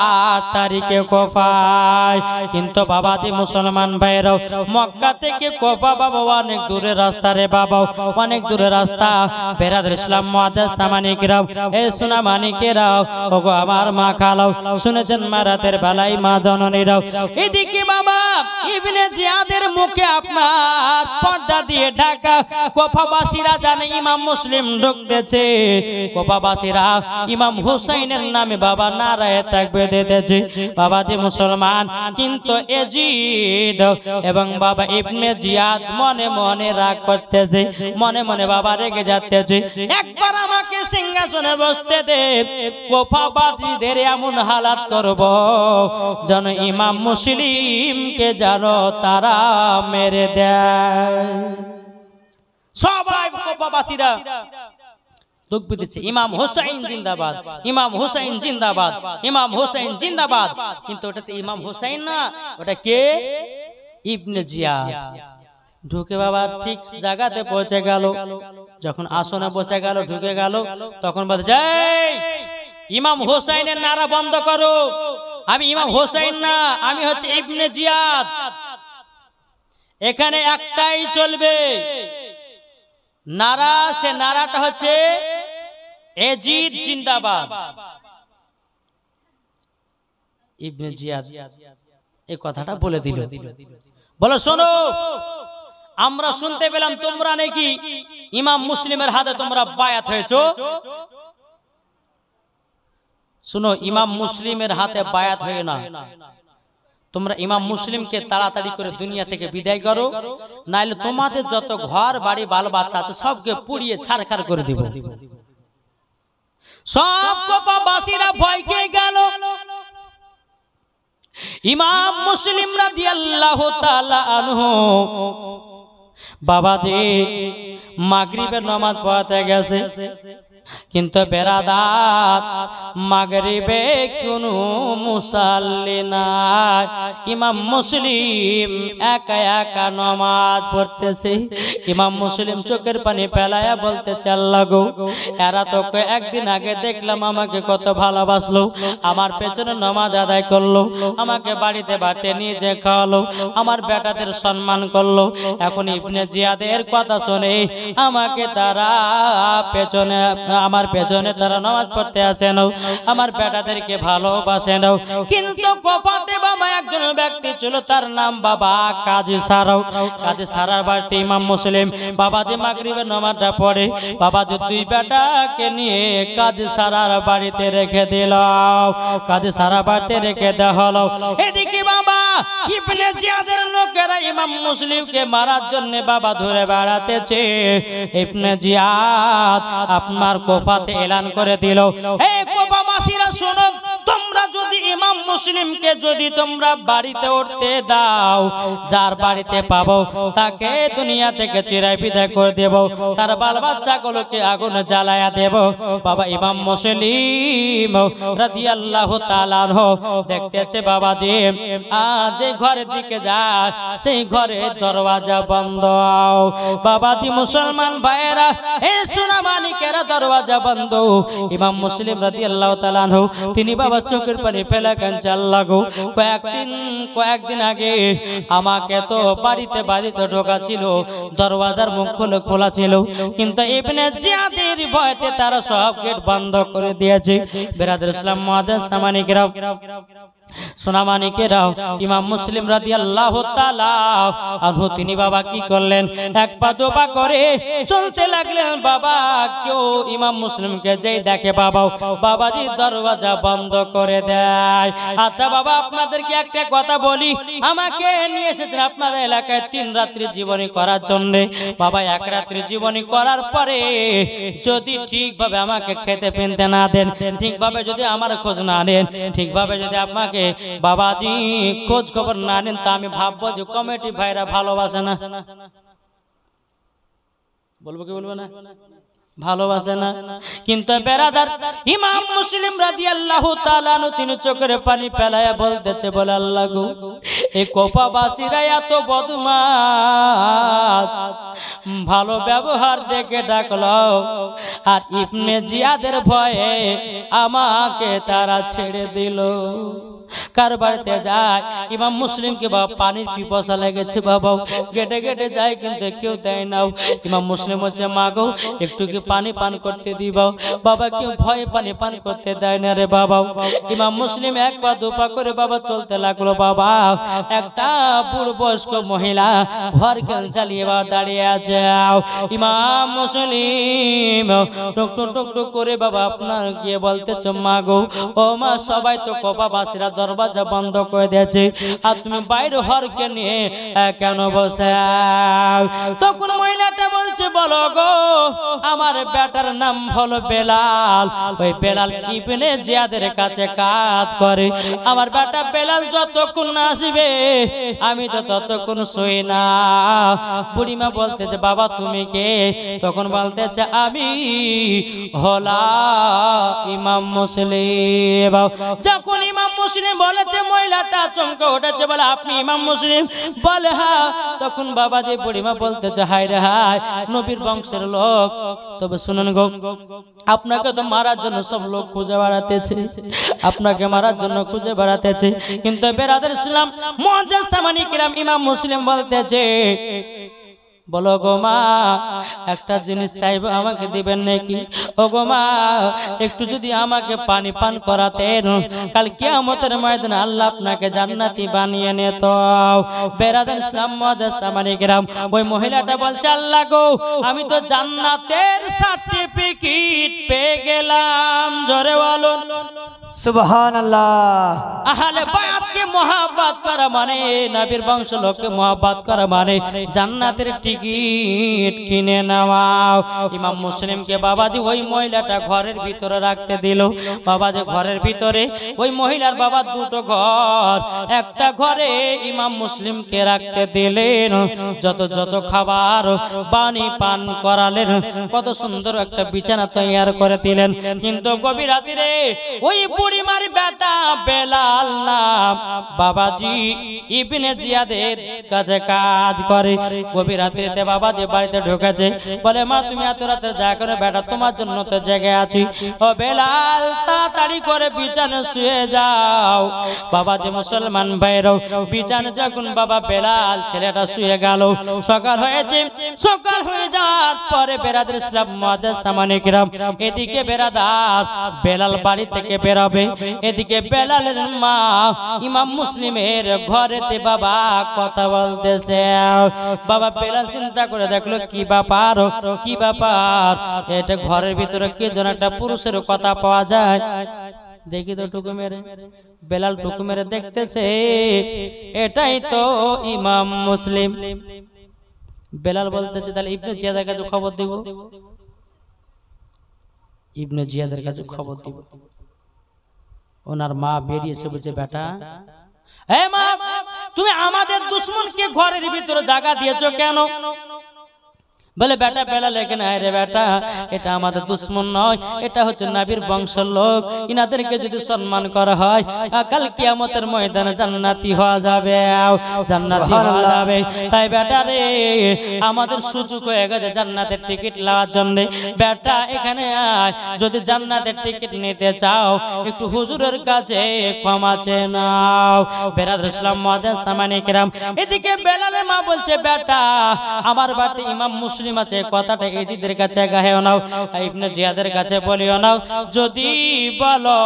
8 তারিখে কোফায়। কিন্তু বাবাজি মুসলমান ভাইরাও, মক্কা থেকে কোফা বাবা অনেক দূরের রাস্তা রে বাবা, অনেক দূরের রাস্তা। বেরাদর ইসলাম মুআজ্জাজ সামানি কিরাম, এই সোনা মানিকেরাও, ওগো আমার মা খালাও, শুনেছেন মা রাতের বেলায় মা জননীরাও, এদিকে বাবা ইবনে জিয়াদের মুখে আপনার পর্দা দিয়ে ঢাকা। কোফাবাসীরা জানে ইমাম মুসলিম ঢুকতেছে, কোফাবাসীরা ইমাম হুসাইনের নামে বাবা নারায়ে তাকবীর দিতেছে বাবাজি মুসলমান। কিন্তু এজিদ এবং বাবা ইবনে জিয়াদ মনে মনে রাগ করতেছে, মনে মনে বাবা রেগে যাচ্ছে। একবার আমাকে সিংহাসনে বসতে দে, কোফাবাসীদের এমন হালাত করব যেন ইমাম মুসলিমকে জানো তারা মেরে দেয়। সবাই কোফাবাসীরা দুঃখ দিচ্ছে, ইমাম হুসাইন জিন্দাবাদ, ইমাম হুসাইন জিন্দাবাদ, ইমাম হুসাইন জিন্দাবাদ। কিন্তু ওটাতে ইমাম হুসাইন না, ওটা কে, ইবনে জিয়াদ। ঢুকে বাবা ঠিক জায়গাতে পৌঁছে গেল, যখন আসনে বসে গেল, ঢুকে গেল, তখন বলে যাই ইমাম হুসাইনের নারা বন্ধ করো, আমি ইমাম হুসাইন না, আমি হচ্ছে ইবনে জিয়াদ। এখানে একটাই চলবে নারা, সে নারাটা হচ্ছে এজিদ জিন্দাবাদ। ইবনে জিয়াদ এই কথাটা বলে দিল, বলো শোনো, আমরা শুনতে পেলাম তোমরা নাকি ইমাম মুসলিমের হাতে তোমরা বায়াত হয়েছো। শুনো, ইমাম মুসলিমের হাতে বায়াত হয়ে না, তোমরা ইমাম মুসলিমকে তাড়াতাড়ি করে দুনিয়া থেকে বিদায় করো, নাইলে তোমাদের যত ঘর বাড়ি বাল বাচ্চা আছে সবকে পুড়িয়ে ছারখার করে দিব। সব কোফাবাসীরা ভয় পেয়ে গেল। ইমাম মুসলিম রাদিয়াল্লাহু তাআলা আনহু বাবাজি মাগরিবের নামাজ পড়াতে গেছে, কিন্তু বেরাদার মাগরিবে কোনো মুসাল্লি নাই। ইমাম মুসলিম একা একা নামাজ পড়তেছে। ইমাম মুসলিম চোখের পানি ফেলায়া বলতেছে, আল্লাহ গো, এরা তো একদিন আগে দেখলাম আমাকে কত ভালোবাসলো, আমার পেছনে নামাজ আদায় করলো, আমাকে বাড়িতে বাড়িতে নিয়ে যে খাওয়ালো, আমার বেটাদের সম্মান করলো, এখন ইবনে জিয়াদের কথা শুনে আমাকে তারা পেছনে, আমার পেছনে তারা নামাজ পড়তে আসে না, আমার বেটাদেরকে ভালোবাসে না। কিন্তু কোফাতে বাবা একজন ব্যক্তি ছিল, তার নাম বাবা কাজী সারাও। কাজী সারার বাড়িতে ইমাম মুসলিম বাবাজি মাগরিবের নামাজটা পড়ে, বাবাজি দুই বেটাকে নিয়ে কাজী সারার বাড়িতে রেখে দিল, কাজী সারা বাড়িতে রেখে দেওয়া হলো। এদিকে বাবা ইবনে জিয়াদের লোকেরা ইমাম মুসলিমকে মারার জন্য বাবা ধরে বেড়াতেছে। ইবনে জিয়াদ আপনার কোফাতে এলান করে দিল, এই কোফাবাসীরা শোনো, তোমরা যদি ইমাম মুসলিমকে যদি তোমরা বাড়িতে উঠতে দাও, যার বাড়িতে পাবো তাকে দুনিয়া থেকে চিরাই বিদায় করে দেব, তার বাল বাচ্চাগুলোকে আগুনে জ্বালায়া দেব। বাবা ইমাম মুসলিম রাদিয়াল্লাহু তাআলা আনহু দেখতেছে বাবাজি আজ এই ঘরের দিকে যায়, সেই ঘরের দরওয়াজা বন্ধ। বাবাজি মুসলমান ভাইয়েরা, এই সোনা মানিকেরা, দরওয়াজা বন্ধ। ইমাম মুসলিম রাদিয়াল্লাহু তাআলা আনহু তিনি বাবা চোখের পানি ফেলে কাঁদছে, আল্লাহ গো, কয়েকদিন আগে আমাকে তো বাড়িতে ঢোকা ছিল, দরওয়াজার মুখ খোলা ছিল, কিন্তু ইবনে জিয়াদের ভয়তে তারা সব গেট বন্ধ করে দিয়েছে। বেরাদর ইসলাম মুআজ্জাজ সামানি কিরাম, সোনামানিকেরাও, ইমাম মুসলিম রাদিয়াল্লাহু তাআলা আনহু তিনি বাবা কি করলেন, এক পা দু পা করে চলতে লাগলেন। বাবা কেউ ইমাম মুসলিমকে যেই দেখে বাবাজি দরওয়াজা বন্ধ করে দেয়। আচ্ছা বাবা, আপনাদেরকে একটা কথা বলি, আমাকে নিয়ে এসেছেন আপনাদের এলাকায় 3 রাত্রি জীবনী করার জন্য। বাবা 1 রাত্রি জীবনী করার পরে যদি ঠিকভাবে আমাকে খেতে পেনতে না দেন, ঠিকভাবে যদি আমার খোঁজ না নেন, ঠিকভাবে যদি আপনাকে বাবাজি খোঁজ খবর না নেন, তা আমি ভাববো যে কমিটি ভাইরা ভালোবাসে না। বলবো কি বলবো না? ভালোবাসে না। কিন্তু বেরাদার, ইমাম মুসলিম রাদিয়াল্লাহু তাআলা আনহু তিনি চোখের পানি ফেলায়া বলতেছে, বলে আল্লাহ গো, এই কোপাবাসীরা এত বদমাশ, ভালো ব্যবহার দেখে ডাকলো আর ইবনে জিয়াদের ভয়ে আমাকে তারা ছেড়ে দিল। কার বাড়িতে যায়, ইমাম মুসলিমকে বাবা পানির পিপাসা লেগেছে, বাবা গেটে গেটে যায় কিন্তু কেউ দেয় না। ইমাম মুসলিম বলছে, মা গো একটু কি পানি পান করতে দিবাও। বাবা কেউ ভয়ে পানি পান করতে দেয় না রে বাবা। ইমাম মুসলিম 1 পা 2 পা করে বাবা চলতে লাগলো। বাবা একটা বুড়ো বয়স্ক মহিলা ঘর কেন জ্বালিয়ে বাবা দাঁড়িয়ে আছে। ইমাম মুসলিম টুক টুক টুক টুক করে বাবা আপনার গিয়ে বলতেছে, মা গো, ও মা, সবাই তো কোপাবাসীরা দরওয়াজা বন্ধ করে দিয়েছে, আর তুমি বাইরে হরকে নিয়ে কেন বসে? তখন মহিলাটা বলছে, বলো গো, আমার বেটার নাম হলো বেলাল, ওই বেলাল ইবনে জিয়াদের কাছে কাজ করে। আমার বেটা বেলাল যতক্ষণ না আসবে আমি তো ততক্ষণ শুই না। বুড়িমা বলতেছে, বাবা তুমি কে? তখন বলতেছে, আমি হলা ইমাম মুসলিম। যখন ইমাম মুসলিম বলেছে, মহিলাটা চমকে উঠেছে, বলে আপনি ইমাম মুসলিম? বলে হ্যাঁ। তখন বাবাজি বুড়িমা বলতেছে, হায় রে হায়, নবীর বংশের লোক। তবে শুনুন গো, আপনাকে তো মারার জন্য সব লোক খুঁজে বেড়াতেছে, আপনাকে মারার জন্য খুঁজে বেড়াতেছে। কিন্তু বেরাদার ইসলাম মুআজ্জাজ সামানি কিরাম, ইমাম মুসলিম বলতেছে, বলো গো মা, একটা জিনিস চাইবো, আমাকে দিবেন নাকি? ও গো মা, একটু যদি আমাকে পানি পান করাতেন, কাল কিয়ামতের ময়দানে আল্লাহ আপনাকে জান্নাতি বানিয়ে নিত। বেরাদার ইসলাম মুআজ্জাজ সামানি কিরাম, ওই মহিলাটা বলছে, আল্লাহ গো, আমি তো জান্নাতের সার্টিফিকেট পেয়ে গেলাম। জোরে বলুন সুবহানাল্লাহ। আহলে বায়াতকে মহব্বত করা মানে, নবীর বংশ লোককে মহব্বত করা মানে জান্নাতের টিকিট কিনে নেওয়া। ইমাম মুসলিমকে বাবাজি ওই মহিলাটা ঘরের ভিতরে রাখতে দিল। বাবাজি ঘরের ভিতরে ওই মহিলার বাবা 2টো ঘর, একটা ঘরে ইমাম মুসলিমকে রাখতে দিলেন। যত যত খাবার পানি পান করালেন, কত সুন্দর একটা বিছানা তৈরি করে দিলেন। কিন্তু গভীর রাতে ওই বুড়িমার বেটা বেলাল নাম বাবাজি ইবনে জিয়াদের কাছে কাজ করে। গভীর রাত্রিতে বাবাজি বাড়িতে ঢুকেছে, বলে মা তুমি এত রাতে যা করে, বেটা তোমার জন্য তো জেগে আছি। ও বেলাল, তাড়াতাড়ি করে বিছানে শুয়ে যাও। বাবাজি মুসলমান ভাইরাও, বিছানে যখন বাবা বেলাল ছেলেটা শুয়ে গেল, সকাল হয়েছে। সকাল হয়ে যাওয়ার পরে বেরাদার ইসলাম মুআজ্জাজ সামানি কিরাম, এদিকে বেরাদার বেলাল বাড়ি থেকে বেরোবে, এদিকে বেলালের মা ইমাম মুসলিমের ঘরেতে বাবা কথা বলতেছে। বাবা বেলাল চিন্তা করে দেখলো, কি ব্যাপার, কি ব্যাপার, এটা ঘরের ভিতরে কি যেন একটা পুরুষের কথা পাওয়া যায়। দেখি তো টুকু মেরে। বেলাল টুকু মেরে দেখতেছে, এটাই তো ইমাম মুসলিম। বেলাল বলতেছে, তাহলে ইবনে জিয়াদের কাছে খবর দিব, ইবনে জিয়াদের কাছে খবর দিব। ওনার মা বেরিয়েছে, বলছে, বেটা, এ মা, তুমি আমাদের দুশমনকে ঘরের ভিতরে জায়গা দিয়েছো কেন? বলে, বেটা বেলাল এখানে আয় রে বেটা, এটা আমাদের দুশমন নয়, এটা হচ্ছে নবীর বংশের লোক। ইনাদেরকে যদি সম্মান করা হয়, কাল কিয়ামতের ময়দানে জান্নাতি হওয়া যাবে, জান্নাতি হওয়া যাবে। তাই বেটা রে, আমাদের সুযোগ হয়ে গেছে জান্নাতের টিকিট নেওয়ার জন্য। বেটা এখানে আয়, যদি জান্নাতের টিকিট নিতে চাও একটু হুজুরের কাছে ক্ষমা চেয়ে নাও। বেরাদার ইসলাম মুআজ্জাজ সামানি কিরাম, এদিকে বেলালের মা বলছে, বেটা আমার বাড়িতে ইমাম মুসলিম আছে, কথাটা এজিদের কাছে গায়েও নাও, ইবনে জিয়াদের কাছে বলিও নাও। যদি বলো,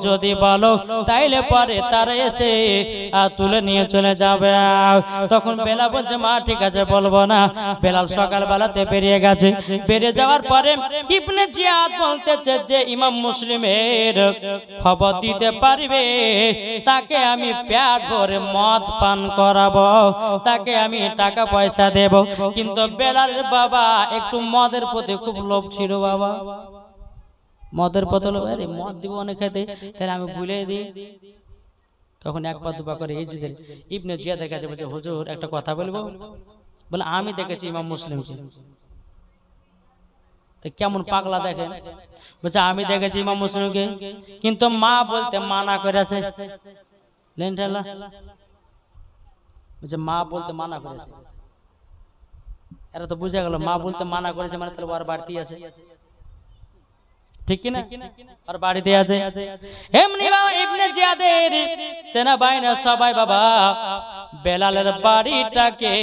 যদি বলো তাইলে পরে তারা এসে তুলে নিয়ে চলে যাবে। তখন বেলাল বলছে মা ঠিক আছে বলবো না। বেলাল সকালবেলাতে বেরিয়ে গেছে। বেরিয়ে যাওয়ার পরে ইবনে জিয়াদ বলতেছে যে ইমাম মুসলিমের খবর দিতে পারবে, তাকে আমি পেট ভরে মদ পান করাবো, তাকে আমি টাকা পয়সা দেব। কিন্তু বেলালের বাবা একটু মদের প্রতি খুব লোভ ছিল। বাবা মদের প্রতি লোভ, আরে মদ দিব অনেক খেতে, তাহলে আমি ভুলে দিই। তখন এক পা দুপা করে ইবনে জিয়াদের কাছে বলছে হুজুর একটা কথা বলবো। বলে আমি দেখেছি ইমাম মুসলিমকে। কেমন পাগলা দেখেন, বলছে আমি দেখেছি ইমাম মুসলিমকে, কিন্তু মা বলতে মানা করেছে। বলছে মা বলতে মানা করেছে। এরা তো বুঝে গেল মা বলতে মানা করেছে মানে তাহলে ওর বাড়তি আছে, ঠিক কিনা, আর বাড়িতে আছে। এমনি ইবনে জিয়াদের সেনাবাহিনী সবাই বাবা বেলালের বাড়িটাকে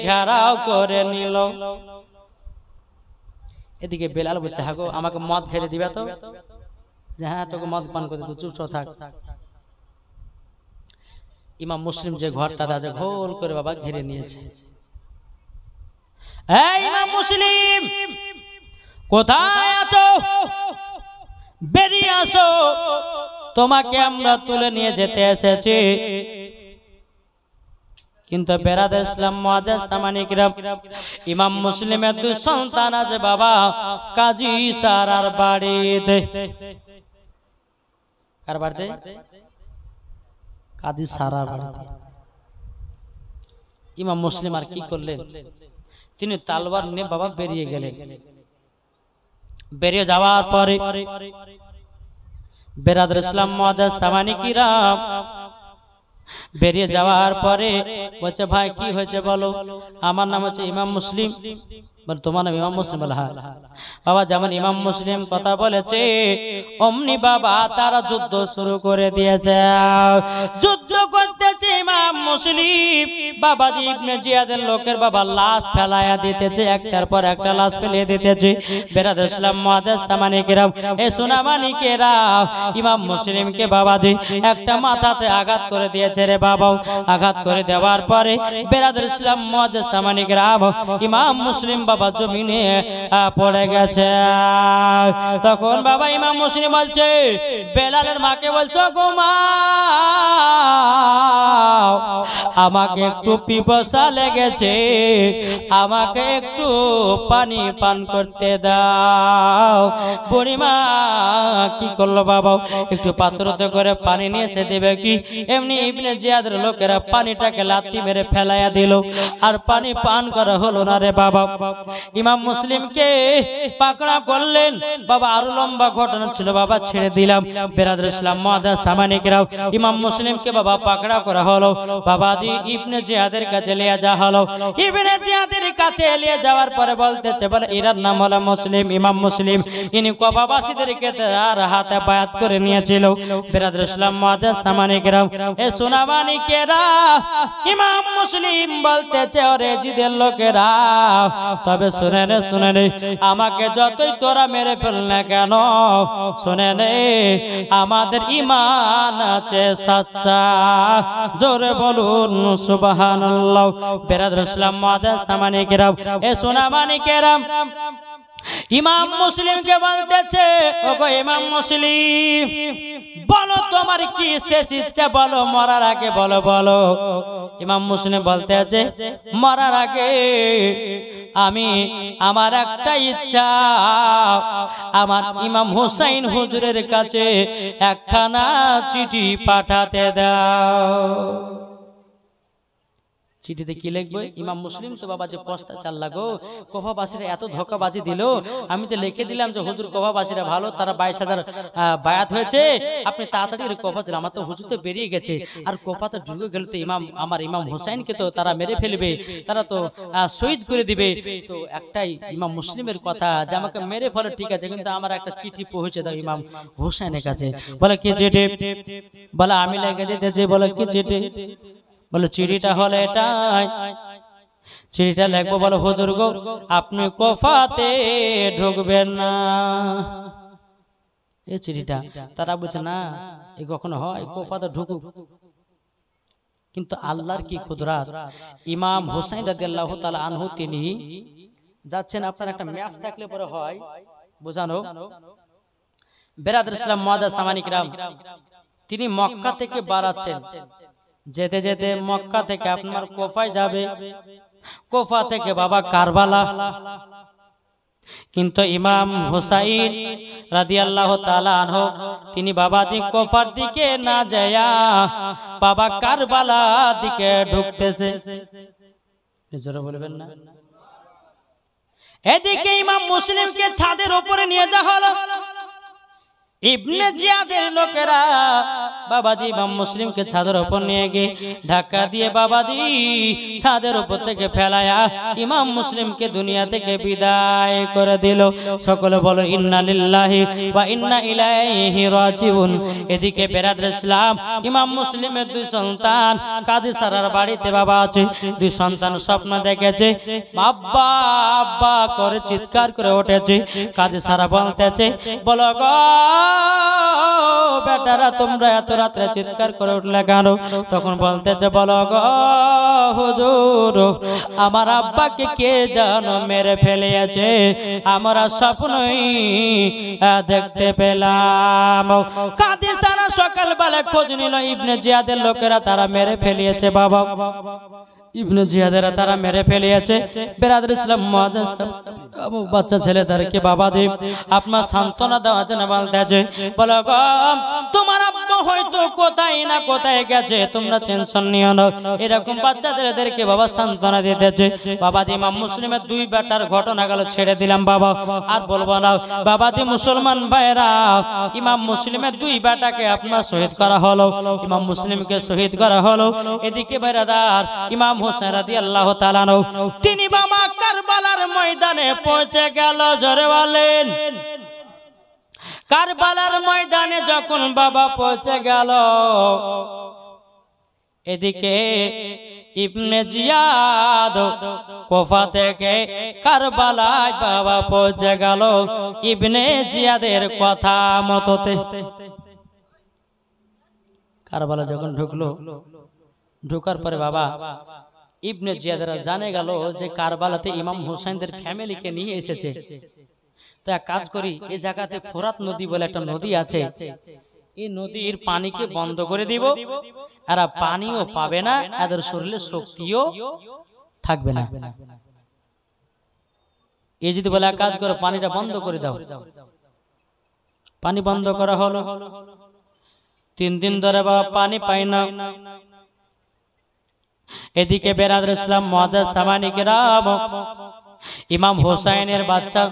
ঘেরাও করে নিল। এদিকে বেলাল বলছে হাগো আমাকে মদ খেতে দিবে তো? যে হ্যাঁ তোকে মদ পান করতে, তুই চুপ থাক। ইমাম মুসলিম যে ঘরটা আছে গোল করে বাবা ঘিরে নিয়েছে। এই ইমাম মুসলিম কোথায় আছো? বেরিয়ে আসো, তোমাকে আমরা তুলে নিয়ে যেতে এসেছি। কিন্তু বেরাদার ইসলাম মুআজ্জাজ সামানি কিরাম, ইমাম মুসলিমের দুই সন্তান আছে বাবা কাজী সারার বাড়িতে। কার বাড়িতে? কাজী সারার বাড়িতে। ইমাম মুসলিম আর কি করলেন, তিনি তলোয়ার নিয়ে বাবা বেরিয়ে গেলেন। বেরিয়ে যাওয়ার পরে বেরাদার ইসলাম মুআজ্জাজ সামানি কিরাম বেরিয়ে যাওয়ার পরে বলছে ভাই কি হয়েছে বলো? আমার নাম হচ্ছে ইমাম মুসলিম। বল তোমার নাম ইমাম মুসলিম? বলে হ্যাঁ। বাবা যেমন ইমাম মুসলিম কথা বলেছে অমনি বাবা তারা যুদ্ধ শুরু করে দিয়েছে। যুদ্ধ করতেছে ইমাম মুসলিম, বাবাজি ইবনে জিয়াদের লোকের বাবা লাশ ফেলায়া দিতেছে, একটার পর একটা লাশ ফেলিয়ে দিতেছে। বেরাদার ইসলাম মুআজ্জাজ সামানি কিরাম এ সোনামানিকেরা ইমাম মুসলিমকে বাবাজি একটা মাথাতে আঘাত করে দিয়েছে রে বাবা। আঘাত করে দেওয়ার পরে বেরাদার ইসলাম মুআজ্জাজ সামানি কিরাম ইমাম মুসলিম বাবা জমিনে পড়ে গেছে। তখন বাবা ইমাম মুসলিম বলছে বেলালের মাকে বলছো গো মা আমাকে একটু পিপাসা লেগেছে, আমাকে একটু পানি পান করতে দাও। বুড়িমা কি করলো বাবা, একটু পাত্রতে করে পানি নিয়ে এসে দেবে কি? এমনি ইবনে জিয়াদের লোকেরা পানিটাকে লাথি মেরে ফেলাইয়া দিল, আর পানি পান করা হলো না রে বাবা। ইমাম মুসলিমকে পাকড়া করলেন বাবা। আরো লম্বা ঘটনা ছিল বাবা, ছেড়ে দিলাম। বেরাদার ইসলাম মুআজ্জাজ সামানি কিরাম ইমাম মুসলিমকে বাবা পাকড়া করা হলো। বাবাজি ইবনে জিয়াদের কাছে নিয়ে যাওয়া হলো। ইবনে জিয়াদের কাছে নিয়ে যাওয়ার পরে বলতেছে বলে এর নাম হলো মুসলিম, ইমাম মুসলিম। ইনি কুফাবাসীদেরকে তার হাতে বায়াত করে নিয়েছিল। বেরাদার ইসলাম মুআজ্জাজ সামানি কিরাম এ সোনামানিকেরা ইমাম মুসলিম বলতেছে ওরে জিদের লোকেরা তবে শুনে নে, শুনে নে, আমাকে যতই তোরা মেরে ফেল না কেন, শুনে নে আমাদের ঈমান আছে সচ্চা। জোরে বলুন সুবহানাল্লাহ। বেরাদার ইসলাম মুআজ্জাজ সামানি কিরাম এ সোনামানিকেরা ইমাম মুসলিমকে বলতেছে ওগো ইমাম মুসলিম বলো তোমার কি শেষ ইচ্ছা, বলো মরার আগে বলো বলো। ইমাম মুসলিম বলতেছে মরার আগে আমি আমার একটা ইচ্ছা, আমার ইমাম হুসাইন হুজুরের কাছে একখানা চিঠি পাঠাতে দাও। চিঠিতে কি লিখবে? ইমাম মুসলিম তো বাবা যে পস্তা চাল লাগো, কুফাবাসীরা এত ধোঁকাবাজি দিল, আমি তো লিখে দিলাম যে হুজুর কুফাবাসীরা ভালো, তারা 22,000 বায়াত হয়েছে, আপনি তাড়াতাড়ি কুফা চলে। আমার তো হুজুর তো বেরিয়ে গেছে, আর কুফাতে ঢুকে গেলে তো আমার ইমাম হুসাইনকে তো তারা মেরে ফেলবে, তারা তো শহীদ করে দিবে। তো একটাই ইমাম মুসলিমের কথা যে আমাকে মেরে ফেলে ঠিক আছে, কিন্তু আমার একটা চিঠি পৌঁছে দাও ইমাম হুসাইনের কাছে। বলে কি চিঠি? বলে আমি লিখে দিতেছি। বলে কি চিঠি? বলে চিঠিটা হলো এটাই, চিঠিটা লিখবো। বলো হুজুর গো আপনি কুফাতে ঢুকবেন না। এই চিঠিটা। তারা বলছে না এ কখনো হয়, কোফা তো ঢুকুক। কিন্তু আল্লাহর কি কুদরত, ইমাম হোসেন রাদিয়াল্লাহু তাআলা আনহু তিনি যাচ্ছেন। আপনার একটা ম্যাপ থাকলে পরে হয় বোঝানো। বেরাদর ইসলাম মুআজ্জাজ সামানী কিরাম, তিনি মক্কা থেকে বাড়াচ্ছেন। যেতে যেতে মক্কা থেকে আপনার কোফায় যাবে, কোফা থেকে বাবা কারবালা। কিন্তু ইমাম হুসাইন রাদিয়াল্লাহু তাআলা আনহু তিনি বাবাজি কোফার দিকে না যায়া বাবা কারবালা দিকে ঢুকতেছে। জোরে বলবেন না? এদিকে ইমাম মুসলিমকে ছাদের উপরে নিয়ে যাওয়া হলো। ইবনে জিয়াদের লোকেরা বাবাজি ইমাম মুসলিমকে ছাদের উপর নিয়ে গিয়ে ধাক্কা দিয়ে বাবাজি ছাদের উপর থেকে ফেলায়া ইমাম মুসলিমকে দুনিয়া থেকে বিদায় করে দিল। সকলে বলো ইন্না লিল্লাহি ওয়া ইন্না ইলাইহি রাজিউন। এদিকে বেরাদর ইসলাম ইমাম মুসলিমের দুই সন্তান কাদি সারার বাড়িতে বাবা আছে। দুই সন্তান স্বপ্ন দেখেছে, আব্বা আব্বা করে চিৎকার করে উঠেছে। কাদি সারা বলতেছে, বলো গো বেটারা তোমরা এত রাত্রে চিৎকার করে উঠলে কেন? তখন বলতেছে, বলো গো হুজুর আমার আব্বাকে কে জানো মেরে ফেলেছে, আমরা স্বপ্নই দেখতে পেলাম। কাদি সারা সকালবেলা খোঁজ নিল, ইবনে জিয়াদের লোকেরা তারা মেরে ফেলিয়েছে বাবা, ইবনে জিয়াদেরা তারা মেরে ফেলিয়েছে। বেরাদর ইসলাম মুআজ্জাজ বাচ্চা ছেলেদেরকে বাবাজি আপনার সান্ত্বনা দেওয়ার জন্য বলতেছে, বলো গো তোমার আব্বা হয়তো কোথায় না কোথায় গেছে, তোমরা টেনশন নিও না। এরকম বাচ্চা ছেলেদেরকে বাবা সান্ত্বনা দিতেছে। বাবাজি ইমাম মুসলিমের দুই বেটার ঘটনা গেল, ছেড়ে দিলাম বাবা আর বলবো না। বাবাজি মুসলমান ভাইরা, ইমাম মুসলিমের দুই বেটাকে আপনার শহীদ করা হলো, ইমাম মুসলিমকে শহীদ করা হলো। এদিকে বেরাদার ইমাম হোসেন রাদিয়াল্লাহু তাআলা আনহু তিনি বাবা কারবালার ময়দানে পৌঁছে গেল। জোরে বলেন, কারবালার ময়দানে যখন বাবা পৌঁছে গেল, এদিকে ইবনে জিয়াদ কোফা থেকে কারবালায় বাবা পৌঁছে গেল ইবনে জিয়াদের কথা মততে। কারবালা যখন ঢুকলো, ঢোকার পরে বাবা ইবনে জিয়াদরা জানে গেল যে কারবালাতে ইমাম হোসেনদের ফ্যামিলিকে নিয়ে এসেছে। তো এক কাজ করি, এই জায়গাতে ফোরাত নদী বলে একটা নদী আছে, এই নদীর পানিকে বন্ধ করে দিব, এরা পানিও পাবে না, এদের শরীরে শক্তিও থাকবে না। এই যদি বলে এক কাজ করো পানিটা বন্ধ করে দাও, পানি বন্ধ করা হলো। 3 দিন ধরে বাবা পানি পাই না। এদিকে বেরাদর ইসলাম মুআজ্জাজ সামানী কিরাম, ইমাম হোসেনের বাচ্চা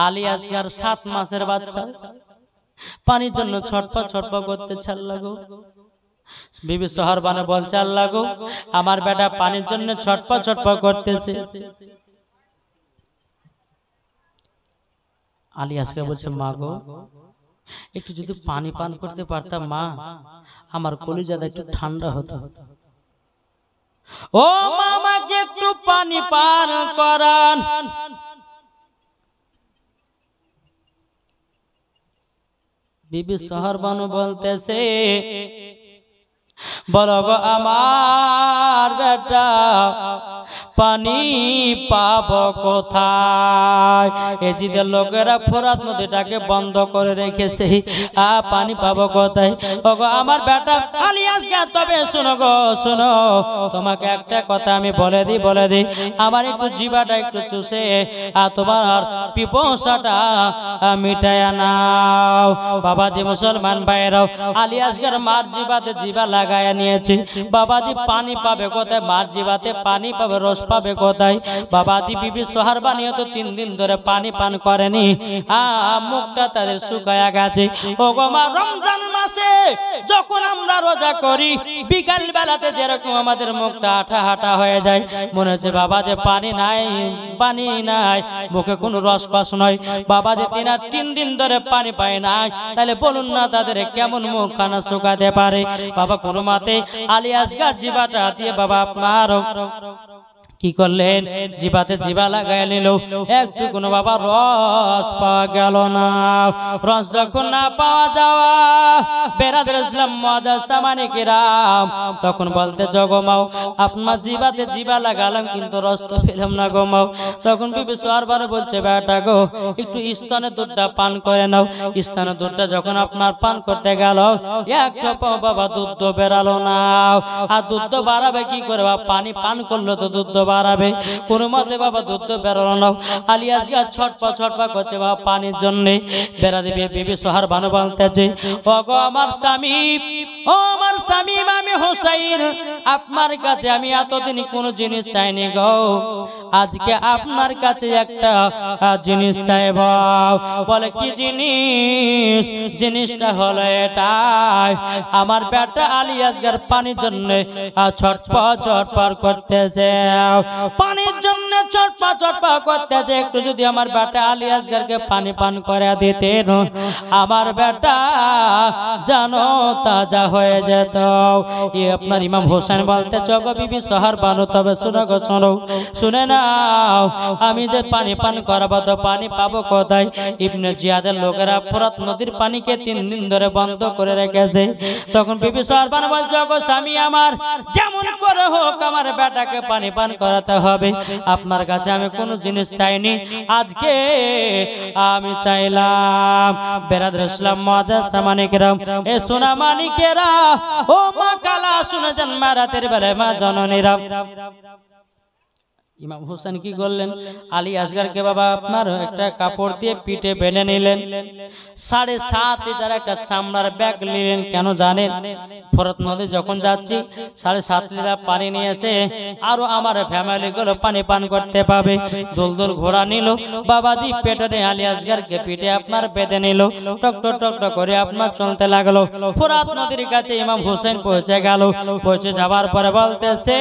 আলী আসগার 7 মাসের বাচ্চা পানির জন্য ছটপট ছটপট করতে চাল্লা গো। বিবি সোহরবানে বলছে, আল্লাহ গো আমার বেটা পানির জন্য ছটপট ছটপট করতেছে। আলী আসগার বলছে, মা গো একটু যদি পানি পান করতে পারতাম মা, আমার কলিজাটা একটু ঠান্ডা হতো। ও মামাকে একটু পানি পান করান। বিবি সোহরবানু বলতেছে, বলো গো আমার বেটা পানি পাবো কোথায়? এজিদের লোকেরা ফোরাত নদীটাকে বন্ধ করে রেখেছে, পানি পাবো কোথায়? ওগো আমার বেটা আলী আসগার, তবে শোনো গো শোনো, তোমাকে একটা কথা আমি বলে দিই, আমার একটু জিবাটা একটু চুষে তোমার পিপাসাটা মিটায়া নাও। বাবাজি মুসলমান ভাইরাও, আলী আসগার মার জিবাতে জিবা লাগায়া নিয়েছে। বাবাজি পানি পাবে কোথায়? মার জিবাতে পানি পাবে, রস পাবে কোথায়? বাবাজি বিবি সোহরবানিও তো 3 দিন ধরে পানি পান করেনি, মুখটা তাদের শুকায়া গেছে। ওগো মা, রমজান মাসে যখন আমরা রোজা করি বিকাল বেলাতে যেরকম আমাদের মুখটা আঠা হাটা হয়ে যায়, মনে হচ্ছে বাবা যে পানি নাই, পানি নাই, মুখে কোনো রসকস নয়। বাবা যে 3 দিন ধরে পানি পায় নাই, তাহলে বলুন না তাদের কেমন মুখ খানা শুকাতে পারে? বাবা কোনো মাতে আলী আসগার জিবাটা দিয়ে বাবা আপনার কি করলেন, জিবাতে জিবা লাগাই নিল, একটু কোনো বাবা রস পাওয়া গেল না। রস যখন না পাওয়া যাওয়া, বেরাদর ইসলাম মুআজ্জাজ সামানিকেরাম তখন বলতে জগমাও, আপনার জিবাতে জিবা লাগালাম কিন্তু রস তো পেলাম না গো মাও। তখন বিবি বারবার বলছে, বেটা গো একটু স্তনের দুধটা পান করে নাও। স্তনের দুধটা যখন আপনার পান করতে গেল, একটা বাবা দুধ বেরালো না। আর দুধ বাড়াবে কি করে, পানি পান করলো তো দুধ বাড়াবে, কোন মতে বাবা দুধ বেরোলো না। আলিয়াজগা ছটপা করছে বাবা পানির জন্য। বেড়া দিবে বিবি সোহার বানু বলতেছে, ও গো আমার স্বামী, ও আমার স্বামী আমি হোসাইন, আপনার কাছে আমি এতদিন কোনো জিনিস চাইনি গো, আজকে আপনার কাছে একটা জিনিস চাইব। বলে কি জিনিস? জিনিসটা হলো এটাই, আমার বেটা আলিয়াজগার পানির জন্য ছটপট করতেছে, পানির জন্য ছটপট করতেছে। একটু যদি আমার বেটা আলিয়াজগারকে পানি পান করে দিতেন, আমার বেটা জানো তাজা হয়ে যেত। আপনার ইমাম হোসেন বলতে চগো বিবি সোহার বানু, তবে শুনো গো শোনো, শুনে নাও, আমি যে পানি পান করাবো তো পানি পাবো কোথায়? ইবনে জিয়াদের লোকেরা ফোরাত নদীর পানিকে 3 দিন ধরে বন্ধ করে রেখেছে। তখন বিবি সোহার বানু বলছে, গো স্বামী আমার, যেমন করে হোক আমার বেটাকে পানি পান করাতে হবে। আপনার কাছে আমি কোনো জিনিস চাইনি, আজকে আমি চাইলাম। বেরাদর ইসলাম মুআজ্জাজ সামানিকেরাম, এ সোনা মানিকেরা, ও মা কালা শুনে যান মা রাতের বেলায় মা জননীরা। ইমাম হোসেন কি করলেন, আলিয়াজগারকে বাবা আপনার একটা কাপড় দিয়ে পিঠে বেঁধে নিলেন, 7.5 লিটার একটা চামড়ার ব্যাগ নিলেন। কেন জানেন? ফোরাত নদী যখন যাচ্ছি 7.5 লিটার পানি নিয়েছে, আরো আমার ফ্যামিলি গুলো পানি পান করতে পাবে। দোল ঘোড়া নিল বাবাজি, পেটে আলিয়াজগারকে পিঠে আপনার বেঁধে নিল, টক করে আপনার চলতে লাগলো। ফোরাত নদীর কাছে ইমাম হোসেন পৌঁছে গেল। পৌঁছে যাবার পরে বলতেছে,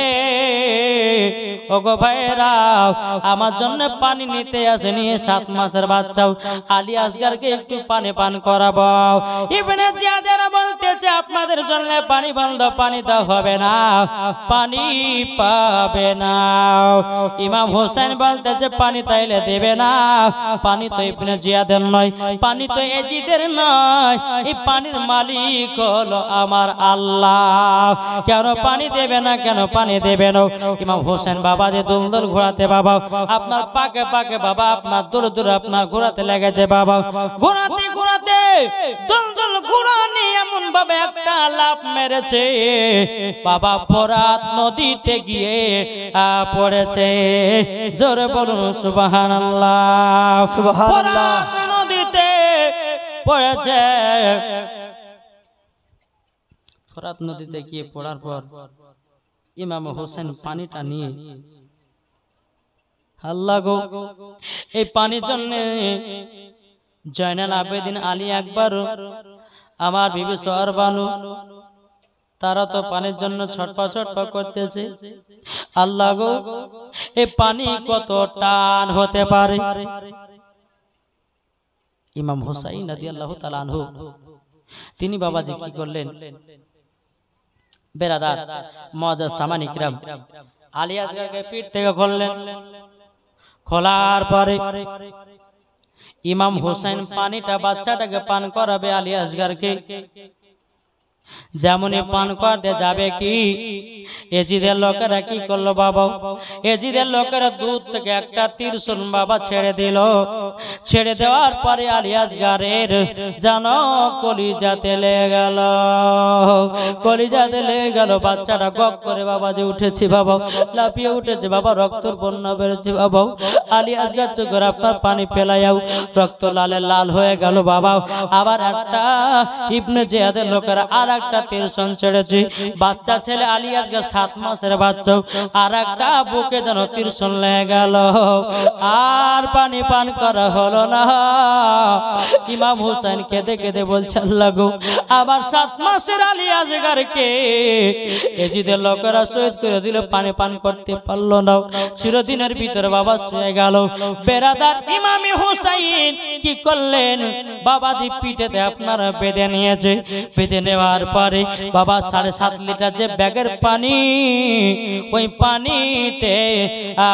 ওগো ভাইরা, আমার জন্য পানি নিতে আসেনি 7 মাসের বাচ্চাও, আলিয়াজগারকে একটু পানি পান করাবো। ইবনে জিয়াদের বলতেছে, আপনাদের জন্য পানি বন্ধ, পানি দাও হবে না, পানি পাবে না। ইমাম হোসেন বলতেছে, পানি তাইলে দেবে না, পানি তো ইবনে জিয়াদের নয়, পানি তো এজিদের নয়, এই পানির মালিক হলো আমার আল্লাহ। কেন পানি দেবে না, কেন পানি দেবে না? ইমাম হোসেন বাবা যে দুলদুল ঘোরাতে বাবা, আপনার পাকে বাবা আপনার দূর আপনার ঘোরাতে লেগেছে বাবা। ঘোরাতে দুলদুল ঘোরানি এমন ভাবে একটা লাফ মেরেছে বাবা, ফোরাত নদীতে গিয়ে পড়েছে। জোরে বলুন সুবহানাল্লাহ। ফোরাত নদীতে পড়েছে। ফোরাত নদীতে গিয়ে পড়ার পর ইমাম হোসেন পানিটা নিয়ে, আল্লাহ গো, এই পানির জন্য জয়নাল আবেদিন আলী আকবর, আমার বিবি সোহার বানু, তারা তো পানির জন্য ছটপট করতেছে। আল্লাহ গো, এই পানি কত টান হতে পারে? ইমাম হুসাইন রাদিয়াল্লাহু তাআলা আনহু তিনি বাবাজি কি করলেন, বেরাদার মুআজ্জাজ সামানিকরাম, আলিয়াজগারকে পিঠ থেকে খুললেন। খোলার পরে ইমাম হোসেন পানিটা বাচ্চাটাকে পান করাবে আলিয়াজগারকে। যেমনই পান করতে যাবে কি, এজিদের লোকেরা কি করলো বাবা, এজিদের লোকেরা দূর থেকে একটা ত্রিশূল বাবা ছেড়ে দিল। ছেড়ে দেওয়ার পরে আলিয়াজগারের জানো কলিজাতে লেগে গেল, কলিজাতে লেগে গেল। বাচ্চাটা গপ করে বাবা যে উঠেছে বাবা, লাফিয়ে উঠেছে বাবা, রক্তর বন্যা বেড়েছে বাবা। আলিয়াজগার চোখের আপনার পানি পেলাইয়াও রক্ত লাল হয়ে গেল বাবা। আবার একটা ইবনে জিয়াদের লোকেরা আর একটা ত্রিশূল ছেড়েছে। বাচ্চা ছেলে আলিয়াজগার 7 মাসের বাচ্চা, আর একটা বুকে যেন ত্রিশূল লেগে গেল। আর পানি পান করা হলো না। ইমাম হোসেন কেঁদে কেঁদে বলছে, আল্লাহ গো, আবার 7 মাসের আলিয়াজগারকে এজিদের লোকেরা শহীদ করে দিল, পানি পান করতে পারলো না। চিরদিনের ভিতরে বাবা শুয়ে গেল। বেরাদার ইমামে হোসাইন কি করলেন, বাবাজি পিঠেতে আপনারা বেঁধে নিয়েছে। বেঁধে নেওয়ার পরে বাবা 7.5 লিটার যে ব্যাগের পানি পানি, ওই পানিতে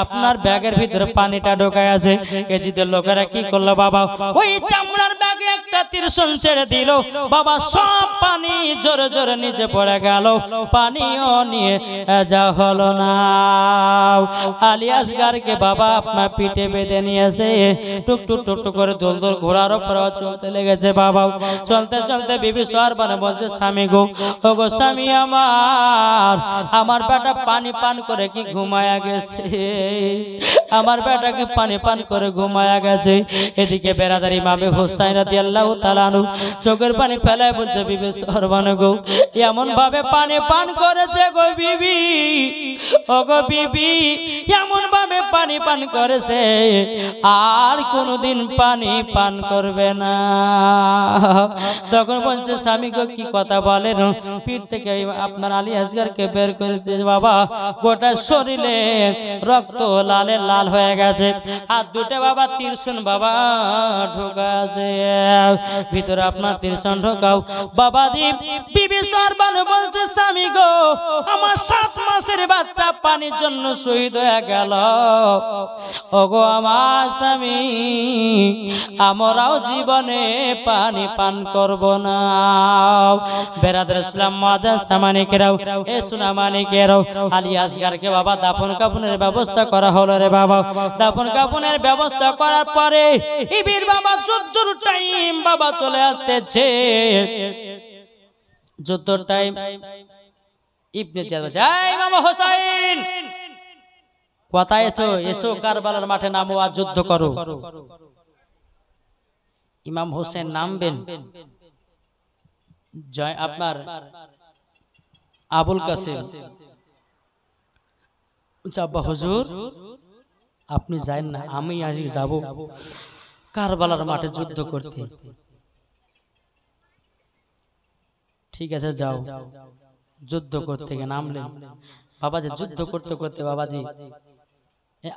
আপনার ব্যাগের ভিতরে পানিটা ঢোকায় আছে। এজিদের লোকেরা কি করলো বাবা, ওই চামড়ার ব্যাগে একটা ত্রিশূল ছেড়ে দিল বাবা, সব পানি জোরে জোরে নিচে পড়ে গেল, পানিও নিয়ে যা হলো না। আলী আসগরকে বাবা আপনার পিঠে বেঁধে নিয়েছে, টুকটুক টুকটুক করে দোল দোল ঘোড়ার উপর চলতে লেগেছে বাবা। চলতে চলতে বিবি সোহারবানু বলছে, স্বামী গো, ও গো স্বামী আমার, আমার বেটা পানি পান করে কি ঘুমায়া গেছে, আমার বেটাকে পানি পান করে ঘুমায়া গেছে। এদিকে বেরাদার ইমামে হুসাইন রাদিয়াল্লাহু তাআলা আনহু চোখের পানি ফেলায় বলছে, বিবি সোহারবানু গো, এমন ভাবে পানি পান করেছে গো বিবি, ও গো বিবি, এমন ভাবে পানি পান করেছে আর কোনদিন পানি পান করবে না। তখন বলছে, স্বামী গো কি কথা বলেন, পিঠ থেকে আপনার আলী আসগরকে বের করেছে বাবা, গোটা শরীরে রক্ত লালে লাল হয়ে গেছে, আর দুটো বাবা ত্রিশূল বাবা ঢোকা আছে ভিতরে, আপনার ত্রিশূল ঢোকাও বাবাজি। বিবি সোহারবানু বলছে, স্বামী গো, আমার 7 মাসের বাচ্চা পানির জন্য শহীদ হয়ে গেল, ওগো আমার স্বামী, আমরাও জীবনে পানি পান করব না। বেরাদার ইসলাম মুআজ্জাজ সামানিকেরাও, এ সোনা মানিকেরাও, আলী আসগরকে বাবা দাফন কাফনের ব্যবস্থা করা হলো রে বাবা। দাফন কাফনের ব্যবস্থা করার পরে ইবির বাবা যুদ্ধর টাইম বাবা চলে আসতেছে, যুদ্ধর টাইম। ইবনে জিয়াদ বলছে, এই ইমাম হোসেন কোথায় এসো, এসো কারবালার মাঠে নামো আর যুদ্ধ করো। ইমাম হোসেন নামবেন, জয় আপনার আবুল কাসেম, আব্বা হুজুর আপনি যান না, আমি আজ যাব কারবালার মাঠে যুদ্ধ করতে। ঠিক আছে যাও। যুদ্ধ করতে গিয়ে নামলেন বাবাজি। যুদ্ধ করতে করতে বাবাজি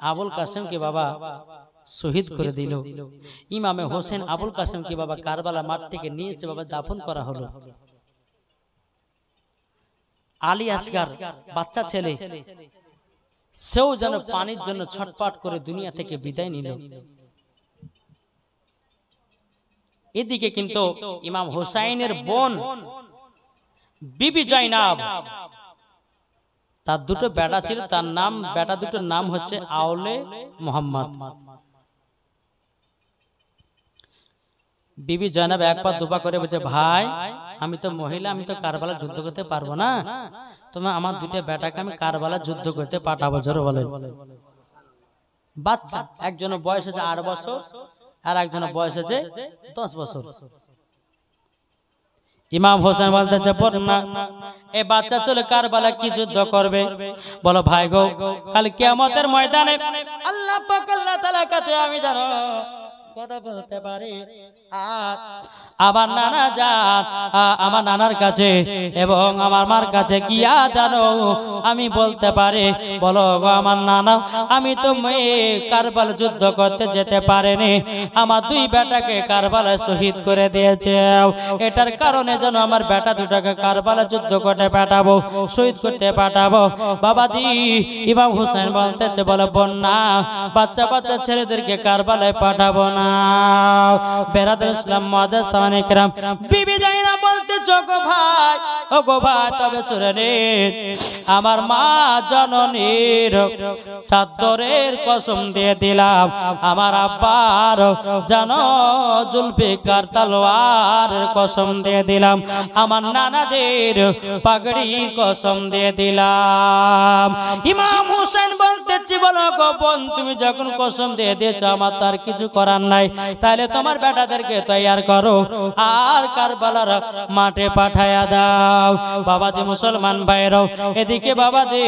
আবুল কাসেমকে বাবা শহীদ করে দিল। ইমামে হোসেন আবুল কাসেমকে বাবা কারবালা মাঠ থেকে নিয়েছে বাবা, দাফন করা হলো। আলী আসগর বাচ্চা ছেলে, সেও যেন পানির জন্য ছটফট করে দুনিয়া থেকে বিদায় নিল। এদিকে কিন্তু ইমাম হোসাইনের বোন বিবি জয়নাব, তার দুটো বেটা ছিল, তার নাম, বেটা দুটোর নাম হচ্ছে আওলে মোহাম্মদ। বিবি জয়নাব একবার দুবার করে বলছে, ভাই আমি তো মহিলা, আমি তো কারবালা যুদ্ধ করতে পারবো না, তোমার আমার দুটো বেটাকে আমি কারবালা যুদ্ধ করতে পাঠাবো। জোরে বলে বাচ্চা, একজনের বয়স হচ্ছে 8 বছর আর একজনের বয়স হচ্ছে 10 বছর। ইমাম হোসেন বলতেছে, না এই বাচ্চা চলে কারবালা কি যুদ্ধ করবে? বলো ভাই গো, কাল কিয়ামতের ময়দানে আল্লাহ পাক আল্লাহ তাআলার কাছে আমি জানো কথা বলতে পারি, আর আমার নানা যান আমার নানার কাছে এবং আমার মার কাছে কি জানো আমি বলতে পারি। বলো গো আমার নানা, আমি তো কারবালা যুদ্ধ করতে যেতে পারিনি, আমার 2 বেটাকে কারবালায় শহীদ করে দিয়েছে, এটার কারণে যেন আমার বেটা দুটাকে কারবালা যুদ্ধ করতে পাঠাবো, শহীদ করতে পাঠাবো। বাবাজি ইমাম হোসেন বলতেছে, বলো বোন না, বাচ্চা বাচ্চা ছেলেদেরকে কারবালায় পাঠাবো না। বেরাদার ইসলাম মুআজ্জাজ সামানিকেরাম, বিবি জয়নাব বলতেছে, গো ভাই, ও গো ভাই, তবে শুনে নিন, আমার মা জননীর চাদরের কসম দিয়ে দিলাম, আমার আব্বার জানো জুলফিকার তলোয়ারের কসম দিয়ে দিলাম, আমার নানাজির পাগড়ির কসম দিয়ে দিলাম। ইমাম হোসেন বলতেছি, বলো গো বোন, তুমি যখন কসম দিয়ে দিয়েছো আমার তার কিছু করার নাই, তাহলে তোমার বেটাদেরকে তৈয়ার করো আর কারবালার মাঠে পাঠায়া দাও। বাবাজি মুসলমান ভাইরাও, এদিকে বাবাজি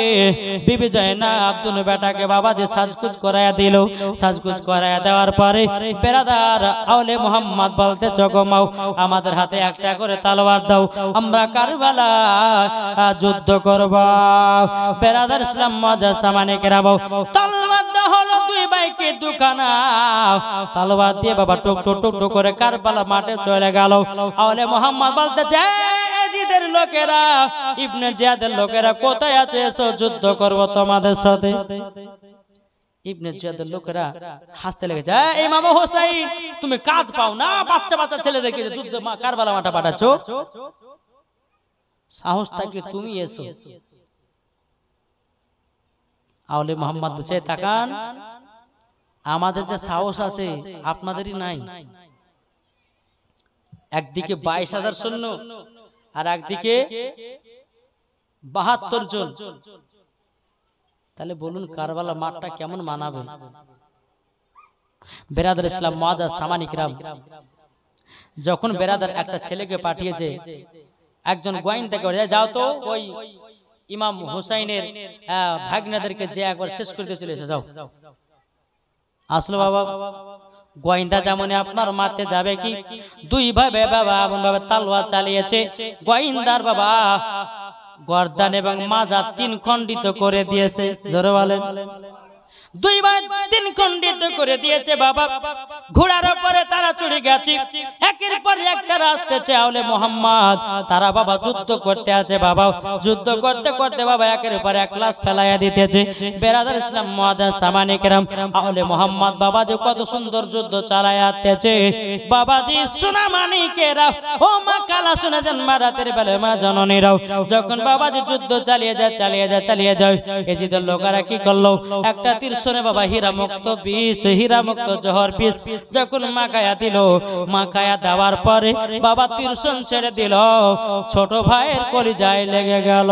বিবি জয়নাব দুনো বেটাকে বাবাজি সাজগুজ করায়া দিল। সাজগুজ করায়া দেওয়ার পরে বেরাদার আওলে মোহাম্মদ বলতে, চগমাও আমাদের হাতে একটা করে তলোয়ার দাও, আমরা কারবালা যুদ্ধ করব। বেরাদার ইসলাম মুআজ্জাজ সামানিকেরাম, তলোয়ার দেওয়া হলো 2 ভাইকে দুখানা, তলোয়ার দিয়ে বাবা টুক টুক টুক টুক করে কারবালা মাঠে চলে গেল। আওলে মোহাম্মদ বলতেছে, এজিদের লোকেরা, ইবনে জিয়াদের লোকেরা কোথায় আছে? এসো যুদ্ধ করব তোমাদের সাথে। ইবনে জিয়াদের লোকেরা হাসতে লেগেছে, ইমাম হোসাইন তুমি কাজ পাও না, বাচ্চা বাচ্চা ছেলেদেরকে যুদ্ধ কারবালা মাঠে পাঠাচ্ছো, সাহস থাকলে তুমি এসো। আওলে মোহাম্মদ বুঝে তাকান, আমাদের যে সাহস আছে আপনাদেরই নাই। একদিকে 22,000 সৈন্য আর একদিকে 72 জন, তাহলে বলুন কারবালা মাঠটা কেমন মানাবে? বেরাদার ইসলাম মুআজ্জাজ সামানী কিরাম, যখন বেরাদার একটা ছেলেকে পাঠিয়েছে, একজন গোয়েন্দাকে বলে যাও তো ওই ইমাম হুসাইনের ভাগ্নেদেরকে যে একবার শেষ করে চলে এসে যাও। আসলো বাবা, গোয়েন্দা যেমন আপনার মারতে যাবে কি, দুই ভাবে বাবা এমন ভাবে তালোয়ার চালিয়েছে, গোয়েন্দার বাবা গর্দান এবং মাজা 3 খণ্ডিত করে দিয়েছে। জোরে বলেন, 2 ভাই 3 খণ্ডিত করে দিয়েছে বাবা। ঘোড়ার উপরে তারা চড়ে গেছে, একের পর এক তারা আসতেছে আওলে মোহাম্মদ, তারা বাবা যুদ্ধ করতে আছে বাবা। যুদ্ধ করতে করতে বাবা একের পর এক লাশ ফেলাইয়া দিতেছে। বেরাদার ইসলাম মুআজ্জাজ সামানী কিরাম, আওলে মোহাম্মদ বাবা যে কত সুন্দর যুদ্ধ চালায় আসতেছে বাবাজি। সোনা মানিকেরা, ও মা কালা শুনে যান মা রাতের বেলা মা জননীরাও, যখন বাবাজি যুদ্ধ চালিয়ে যায় এজিদের লোকেরা কি করলো, একটা তীরশনে বাবা হীরা মুক্ত বিষ, হীরা মুক্ত জহর বিষ যখন মাখায়া দিল, মাখায়া দেওয়ার পরে বাবা তীরশন ছেড়ে দিল, ছোট ভাইয়ের কলিজায় লেগে গেল।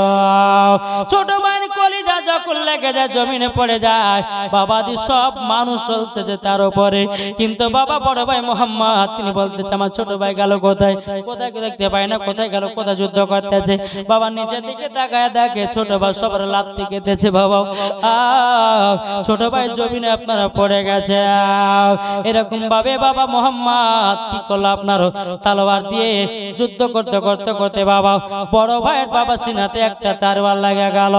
ছোট ভাইয়ের কলিজা যখন লেগে যায় জমিনে পড়ে যায় বাবাজি, সব মানুষ চলতেছে তার উপরে, কিন্তু বাবা বড় ভাই মোহাম্মদ তিনি বলতেছে আমার ছোট ভাই গেল কোথায়, কোথায় দেখতে পাই না, কোথায় গেল, কোথায় যুদ্ধ করতেছে। বাবা নিচের দিকে তাকায় দেখে ছোট ভাই সবার লাথি খেতেছে বাবা, ছোট ভাই জমিনে আপনারা পড়ে গেছে। এরকম ভাবে বাবা মোহাম্মদ কি করলো, আপনার তলোয়ার দিয়ে যুদ্ধ করতে করতে করতে বাবা বড় ভাইয়ের বাবা সিনাতে একটা তরোয়ার লেগে গেল,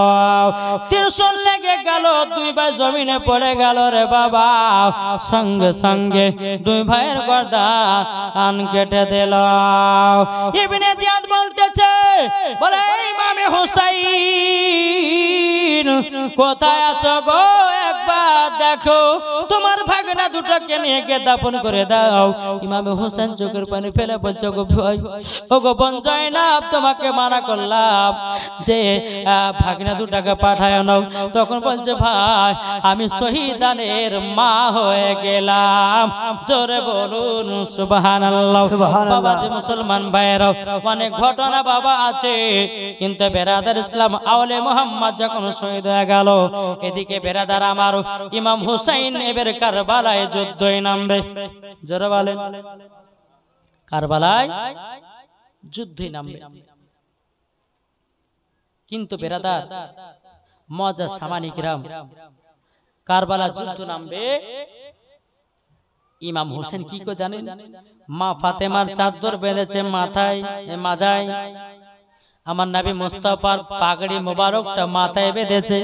তীরশন লেগে গেল, 2 ভাই জমিনে পড়ে গেল রে বাবা। সঙ্গে সঙ্গে 2 ভাইয়ের গর্দান কেটে দিল। ইবনে জিয়াদ বলতেছে, বলে ইমামে হোসাইন কোথায় আছো গো, একবার দেখো, তোমার ভাগনা দুটোকে নিয়ে গিয়ে দাফন করে দাও। ইমামে হোসেন চোখের পানি ফেলে বলছে, গো ভাই, ও গো বোন জয়নাব, তোমাকে মানা করলাম যে ভাগনা দুটাকে পাঠায় নাও। তখন বলছে, ভাই আমি শহীদানের মা হয়ে গেলাম। জোরে বলুন সুবহানাল্লাহ। বাবা যে মুসলমান ভাইয়েরাও, অনেক ঘটনা বাবা আছে, কিন্তু বেরাদার ইসলাম আওলে মোহাম্মদ যখন শহীদ হয়ে গেল, এদিকে বেরাদার আমার ইমাম হুসাইন এবার কারবালায় যুদ্ধে নামবে। জোরে বলেন, কারবালায় যুদ্ধে নামবে। কিন্তু বেরাদার মুআজ্জাজ সামানী কিরাম, কারবালা যুদ্ধ নামবে, ইমাম হোসেন কি করে জানেন? মা ফাতেমার চাদর বেঁধেছে মাথায় মাজায়, আমার নবী মুস্তাফার পাগড়ি মোবারকটা মাথায় বেঁধেছে,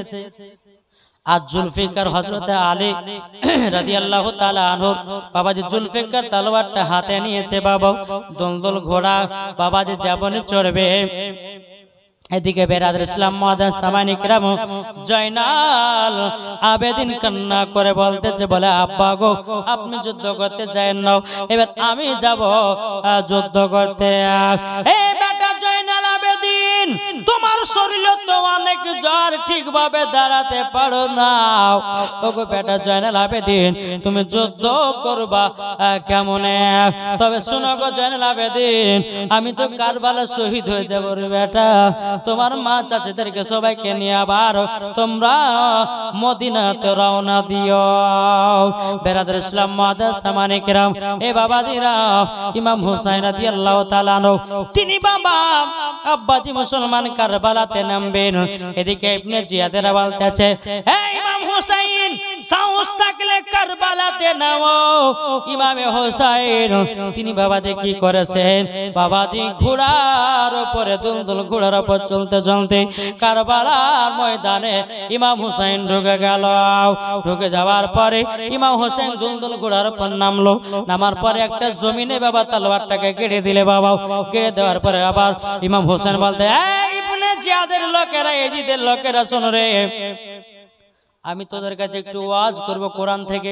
আর জুলফিকার হযরত আলী রাদিয়াল্লাহু তাআলা আনহু বাবাজি জুলফিকার তলোয়ারটা হাতে নিয়েছে বাবা, দলদল ঘোড়া বাবাজি যেমন চড়বে। এদিকে বেরাদার ইসলাম মুআজ্জাজ সামানী কিরাম, জয়নাল আবেদিন কান্না করে বলতেছে, বলে আব্বা গো আপনি যুদ্ধ করতে যায়েন না, এবার আমি যাব যুদ্ধ করতে। এই বেটা জয়নাল আবেদিন, তোমার শরীরে তো অনেক জ্বর, ঠিকভাবে দাঁড়াতে পারো না। ওগো বেটা জয়নাল আবেদিন, তুমি যুদ্ধ করবা কেমনে? তবে শোনো গো জয়নাল আবেদিন, আমি তো কারবালা শহীদ হয়ে যাব রে বেটা, তোমার মা চাচাদেরকে সবাইকে নিয়ে আবার তোমরা মদিনাতে রওনা দিও। বেরাদার ইসলাম মুআজ্জাজ সামানী কিরাম, এ বাবাজিরা, ইমাম হুসাইন রাদিয়াল্লাহু তাআলা আনহু তিনি বাবা আব্বাজি মুসলমান কারবালাতে নামবেন। এদিকে ইবনে জিয়াদেরা বলতেছে, হে ইমাম হুসাইন সাহস থাকলে কারবালাতে নাও। ইমামে হোসাইন তিনি বাবাজি কি করেছেন, বাবাজি ঘোড়ার উপরে দুলদুল ঘোড়ার উপর চলতে চলতে কারবালার ময়দানে ইমাম হোসেন ঢুকে গেল। ঢুকে যাওয়ার পরে ইমাম হোসেন দুলদুল ঘোড়ার উপর নামলো। নামার পরে একটা জমিনে বাবা তলোয়ারটাকে কেড়ে দিলে বাবা। কেড়ে দেওয়ার পরে আবার ইমাম হোসেন বলতে, ইবনে জিয়াদের লোকেরা, এজিদের লোকেরা শোনো রে, আমি তোদের কাছে একটু ওয়াজ করব কোরআন থেকে।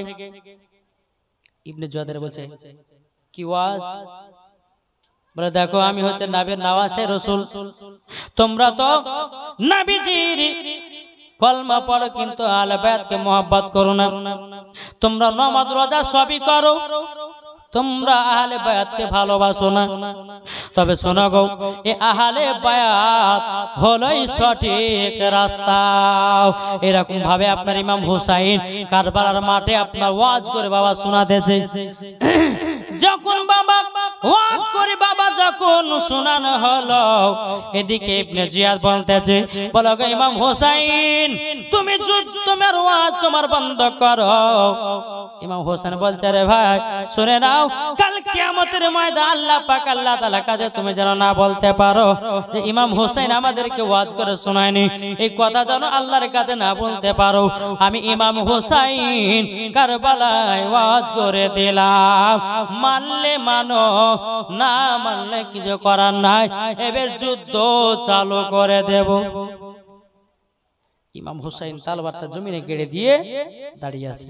ইবনে জিয়াদের বলছে, কি ওয়াজ? বলে, দেখো আমি হচ্ছে নবীর নওয়াসে রাসূল, তোমরা তো নবীজির কলমা পড়ো কিন্তু আহলে বাইতকে মহব্বত করো না। তোমরা নামাজ রোজা সবই করো, তোমরা আহলে বায়াতকে ভালোবাসো না। তবে শোনো গো, এই আহলে বায়াত হলোই সঠিক রাস্তা। এরকম ভাবে আপনার ইমাম হুসাইন কারবালার মাঠে আপনার ওয়াজ করে বাবা শোনাতেছে। যখন বাবা ওয়াজ করে বাবা যখন শোনানো হলো, এদিকে ইবনে জিয়াদ বলতেছে, বলো গো ইমাম হুসাইন, তুমি তোমার ওয়াজ তোমার বন্ধ করো। ইমাম হোসেন বলছে, রে ভাই শুনে নাও, কাল কিয়ামতের ময়দানে আল্লাহ পাক আল্লাহ তাআলা কাছে তুমি যেন না বলতে পারো যে ইমাম হোসেন আমাদেরকে ওয়াজ করে শোনায়নি, এই কথা যেন আল্লাহর কাছে না বলতে পারো। আমি ইমাম হোসেন কারবালায় ওয়াজ করে দিলাম, মানলে মানো, না মানলে কিছু করার নাই, এবার যুদ্ধ চালু করে দেব। ইমাম হোসেন তলোয়ারটা জমিনে গেড়ে দিয়ে দাঁড়িয়ে আছে।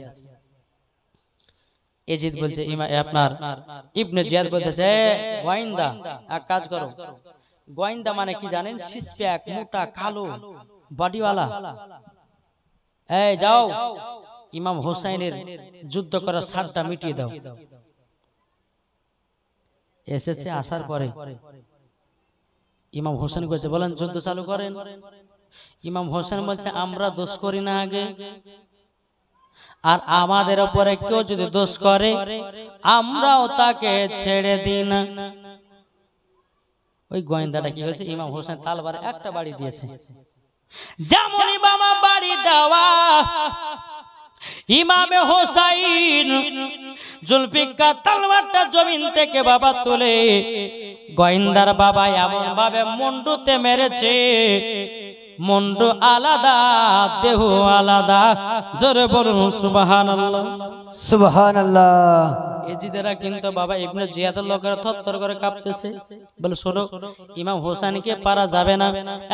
এজিদ বলছে, আপনার ইবনে জিয়াদ বলতেছে, গোয়েন্দা এক কাজ করো। গোয়েন্দা মানে কি জানেন? সিসপ্যাক, মোটা, কালো, বডিওয়ালা। এই যাও, ইমাম হোসেনের যুদ্ধ করার সারটা মিটিয়ে দাও। এসেছে, আসার পরে ইমাম হোসেন বলছে, বলেন যুদ্ধ চালু করেন। ইমাম হোসেন বলছে, আমরা দোষ করি না আগে, আর আমাদের উপরে কেউ যদি দোষ করে আমরাও তাকে ছেড়ে দিই না। ওই গোয়েন্দাটা কি হয়েছে, ইমাম হোসেন তালবার একটা বাড়ি দিয়েছে। যেমনই বাবা বাড়ি দেওয়া, ইমামে হোসাইন জুলফিকার তলোয়ারটা জমিন থেকে বাবা তুলে গোয়েন্দার বাবা এমন ভাবে মুন্ডুতে মেরেছে, মুন্ডু আলাদা, দেহ আলাদা। জোরে বলুন সুবহানাল্লাহ, সুবহানাল্লাহ। এজিদেরা কিন্তু বাবা ইবনে জিয়াদের লোকেরা থরথর করে কাঁপতেছে। বলে, শোনো, ইমাম হোসেনকে পারা যাবে না,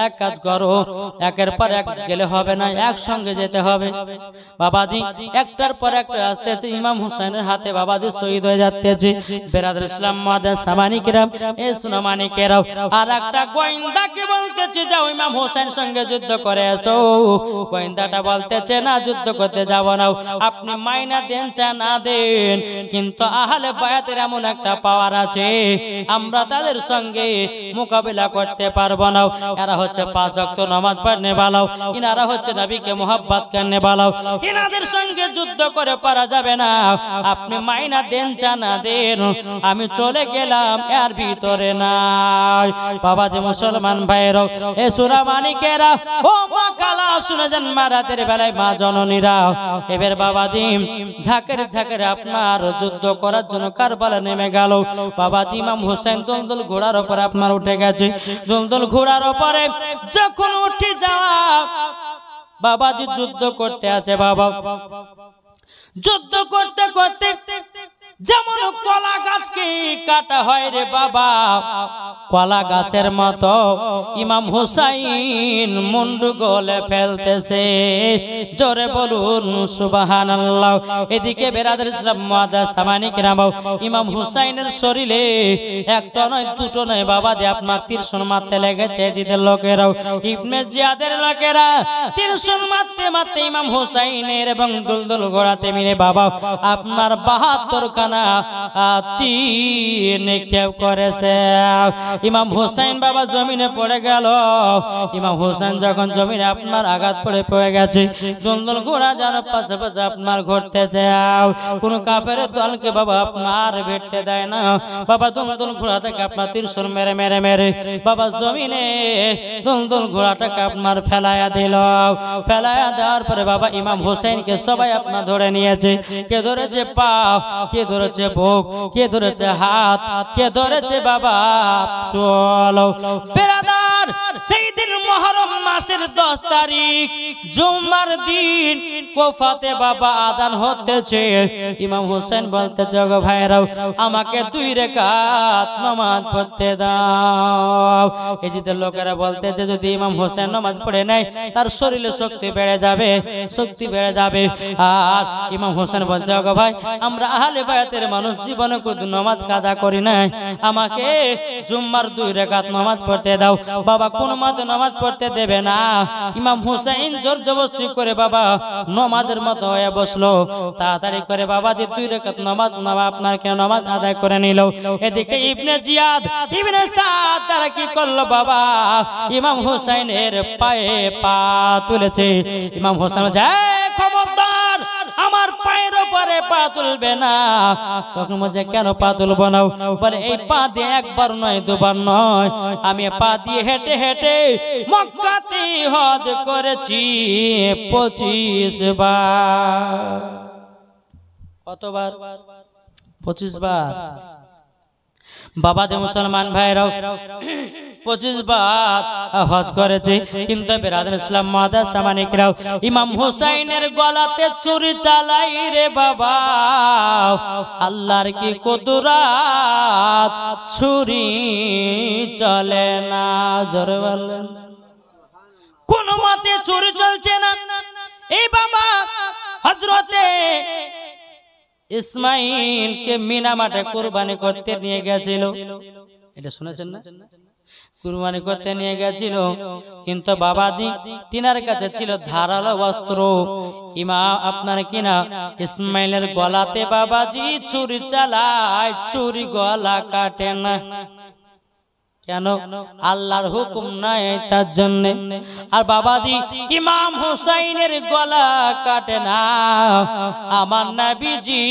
এক কাজ করো, একের পর এক গেলে হবে না, একসঙ্গে যেতে হবে। বাবাজি একটার পর একটা আসতেছে, ইমাম হোসেনের হাতে বাবাজি শহীদ হয়ে যাচ্ছে। বেরাদর ইসলাম মাদার সামানি কিরাম, এ সুনামানি কেরাও, আর একটা গোয়েন্দাকে বলতেছে, যাও ইমাম হোসেন সঙ্গে যুদ্ধ করে এসো। গোয়েন্দাটা বলতেছে, না, যুদ্ধ করতে যাব না, আপনি মাইনা দেন চা না দেন, কিন্তু আহলে বায়াতের এমন একটা পাওয়ার আছে, আমরা তাদের সঙ্গে মোকাবিলা করতে পারবো না। এরা হচ্ছে 5 ওয়াক্ত নামাজ পড়নে वाला, ইনারা হচ্ছে নবীকে মোহাব্বত করনে वाला, ইনাদের সঙ্গে যুদ্ধ করে পারা যাবে না। আপনি মাইনা দেন চা না দেন, আমি চলে গেলাম, এর ভিতরে নাই। বাবাজি মুসলমান ভাইরা, এ সূরা মানিকেরা, ও মা কালা শুনে যান, মারাতের বেলায় মা জননীরা, এবার বাবাজি ঝাঁকের ঝাঁকের আপনার যুদ্ধ করার জন্য কারবালা নেমে গেল। বাবাজি ইমাম হোসেন দুলদুল ঘোড়ার উপর আপনার উঠে গেছে। দুলদুল ঘোড়ার উপরে যখন উঠে যাওয়া, বাবাজি যুদ্ধ করতে আছে। বাবা যুদ্ধ করতে করতে যেমন কলা গাছকে কাটা হয় রে বাবা, কলা গাছের মতো ইমাম হুসাইন মুন্ডু গলে ফেলতেছে। জোরে বলুন সুবহানাল্লাহ। এদিকে বেরাদর ইসলাম মুআজ্জাজ সামানি কিরাম, ইমাম হুসাইনের শরীরে একটা নয় দুটো নয় বাবা যে আপনার 300 মারতে লেগেছে। জিদের লোকেরাও, ইবনে জিয়াদের লোকেরা 300 মারতে মারতে ইমাম হুসাইনের এবং দুলদুল ঘোড়াতে মিলে বাবা আপনার 72 খানা দানা তীর নিক্ষেপ করেছে। ইমাম হুসাইন বাবা জমিনে পড়ে গেল। ইমাম হুসাইন যখন জমিনে আপনার আঘাত পড়ে গেছে, দুলদুল ঘোড়া যেন পাশে পাশে আপনার ঘুরতেছে। কোন কাফের দলকে বাবা আপনার ভিড়তে দেয় না। বাবা দুলদুল ঘোড়া থেকে আপনার ত্রিশূল মেরে মেরে মেরে বাবা জমিনে দুলদুল ঘোড়াটাকে আপনার ফেলায়া দিল। ফেলায়া দেওয়ার পরে বাবা ইমাম হুসাইনকে সবাই আপনার ধরে নিয়েছে। কে ধরেছে পা, কে ধরেছে বুক, কে ধরেছে হাত, কে ধরেছে বাবা চলো। বেরাদার, সেই দিন মুহররম মাসের 10 তারিখ জুমার দিন কোফাতে বাবা আযান হতেছে। ইমাম হুসাইন বলতেছে, গো ভাইরাও, আমাকে 2 রাকাত নামাজ পড়তে দাও। এই যে লোকেরা বলতেছে যদি ইমাম হুসাইন নামাজ পড়ে নেয় তার শরীরে শক্তি বেড়ে যাবে, শক্তি বেড়ে যাবে। আর ইমাম হুসাইন বলছে, গো ভাই, আমরা আহলে বায়াতের মানুষ জীবনে কোনো নামাজ কাজা করি না, আমাকে জুম্মার 2 রাকাত নামাজ পড়তে দাও। বাবা কোন মতে নামাজ পড়তে দেবে না। ইমাম হুসাইন জোর জবরদস্তি করে বাবা নামাজের মতো হয়ে বসলো। তাড়াতাড়ি করে বাবা যে 2 রাকাত নামাজ আপনার কেন নামাজ আদায় করে নিল। এদিকে ইবনে জিয়াদ, ইবনে সাদ তারা কি করলো বাবা, ইমাম হুসাইনের পায়ে পা তুলেছে। ইমাম হুসাইন বলছে, খবরদার, আমার পায়ের উপরে পা তুলবে না। তখন বলছে, কেন পা তুলবো না? বলে, এই পা দিয়ে একবার নয়, 2 বার নয়, আমি পা দিয়ে হেঁটে হেঁটে মক্কাতে হজ করেছি 25 বার। কতবার? 25 বার। বাবা যে মুসলমান ভাইরাও 25 বার হজ করেছে। কিন্তু বিরাদর ইসলাম মাদার সামানিকরাও ইমাম হুসাইনের গলাতে ছুরি চালাই রে বাবা। আল্লাহর কি কুদরত, ছুরি চলে না। জোরে বলেন, কোন মতে ছুরি চলছে না। এই বাবা হযরতে ইসমাইলকে মিনা মাঠে কুরবানি করতে নিয়ে গেছিল। এটা শুনেছেন না? কুরবানি করতে নিয়ে গেছিল, কিন্তু বাবাজি তিনার কাছে ছিল ধারালো অস্ত্র। ইমাম আপনার কিনা ইসমাইলের গলাতে বাবাজি ছুরি চালায়, ছুরি গলা কাটে না। কেন? আল্লাহর হুকুম নাই তার জন্য। আর বাবাজি ইমাম হুসাইনের গলা কাটে না, আমার নবীজি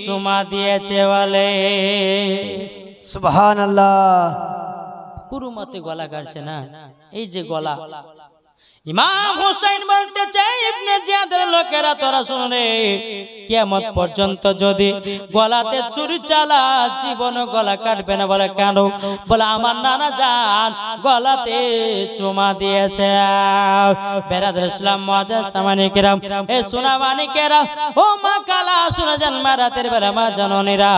চুমা দিয়েছে বলে। সুবহানাল্লাহ। কুরুমতে গলা কাটছে না, এই যে গলা। ইমাম হুসাইন বলতে চাই, ইবনে জিয়াদের লোকেরা তোরা শুনে, কিয়ামত পর্যন্ত যদি গলাতে ছুরি চালা জীবন গলা কাটবে না। বলে কেন? বলে আমার নানা জান গলাতে চুমা দিয়েছে। বেরাদর ইসলাম মুআজ্জাজ সামানিকেরাম, এ সোনা মানিকেরা, ও মা কালা শুনে যান মা রাতের বেলা মা জননীরা।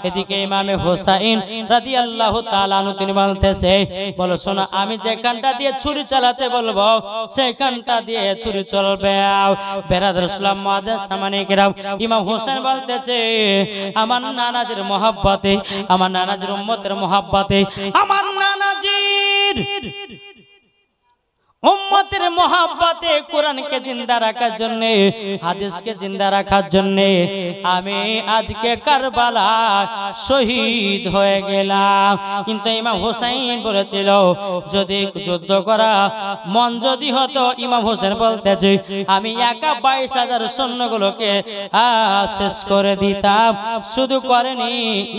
এদিকে ইমামে হুসাইন রাদিয়াল্লাহু তাআলা আনহু তিনি বলতেছে, বলো শোনা, আমি যে কানটা দিয়ে ছুরি চালাতে বলবো সেখানটা দিয়ে ছুরি চলবে। বেরাদর ইসলাম মুআজ্জাজ সামানিকেরাম, ইমাম হুসাইন বলতেছে, আমার নানাজির মহব্বতে, আমার নানাজির উম্মতের মহব্বতে, আমার নানাজির উম্মতের মহব্বতে কোরআনকে জিন্দা রাখার জন্য, হাদিসকে জিন্দা রাখার জন্য আমি আজকে কারবালা শহীদ হয়ে গেলাম। কিন্তু ইমাম হুসাইন বলেছিল, যদি যুদ্ধ করা মন যদি হতো, ইমাম হুসাইন বলতেছে, আমি একা 22,000 সৈন্যগুলোকে শেষ করে দিতাম। শুধু করেনি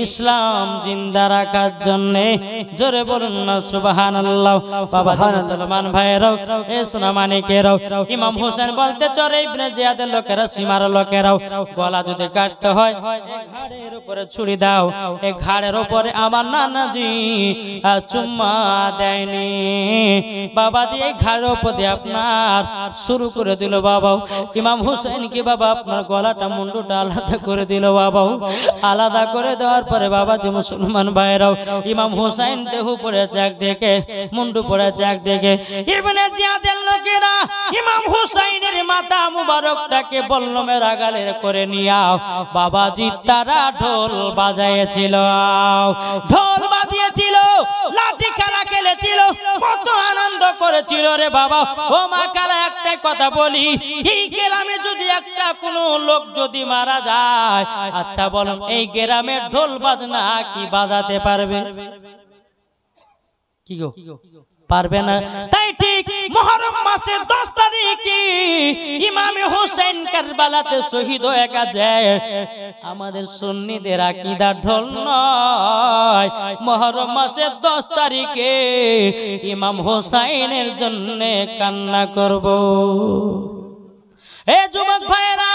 ইসলাম জিন্দা রাখার জন্য। জোরে বলুন না সুবহানাল্লাহ। বাবা মুসলমান ভাইরা, এ সোনা মানিকেরাও, ইমাম হুসাইন বলতে চলে, ইবনে জিয়াদের লোকেরা, সীমার লোকেরাও, গলা যদি কাটতে হয় ঘাড়ের উপরে ছুরি দাও। এই ঘাড়ের উপরে আমার নানাজি চুম্মা দেয়নি। বাবা দিয়ে ঘাড়ের উপর দিয়ে আপনার শুরু করে দিল বাবা। ইমাম হুসাইন কি বাবা আপনার গলাটা মুন্ডুটা আলাদা করে দিল বাবা। আলাদা করে দেওয়ার পরে বাবা যে মুসলমান ভাইরাও, ইমাম হুসাইন দেহ পড়েছে একদিকে, মুন্ডু পড়েছে একদিকে। ইবনে জিয়াদের লোকেরা ইমাম হুসাইনের মাথা মুবারকটাকে বল্লমের আগালের করে নিয়াও বাবাজি তারা ঢোল বাজাইছিল, ঢোল বাজিয়েছিল, লাঠি খেলা খেলেছিল, কত আনন্দ করেছিল রে বাবা। ও মা কালা, একটা একটাই কথা বলি, এই গ্রামে যদি একটা কোনো লোক যদি মারা যায়, আচ্ছা বলুন এই গ্রামের ঢোল বাজনা কি বাজাতে পারবে? কি গো, পারবে না। তাই ঠিক মুহররম মাসের 10 তারিখে ইমাম হোসেন কারবালাতে শহীদ হয়ে গেছে। আমাদের সুন্নিদের আকীদা ঢোল নয়, মুহররম মাসের 10 তারিখে ইমাম হোসেনের জন্য কান্না করব। এ যুবক ভাইরা,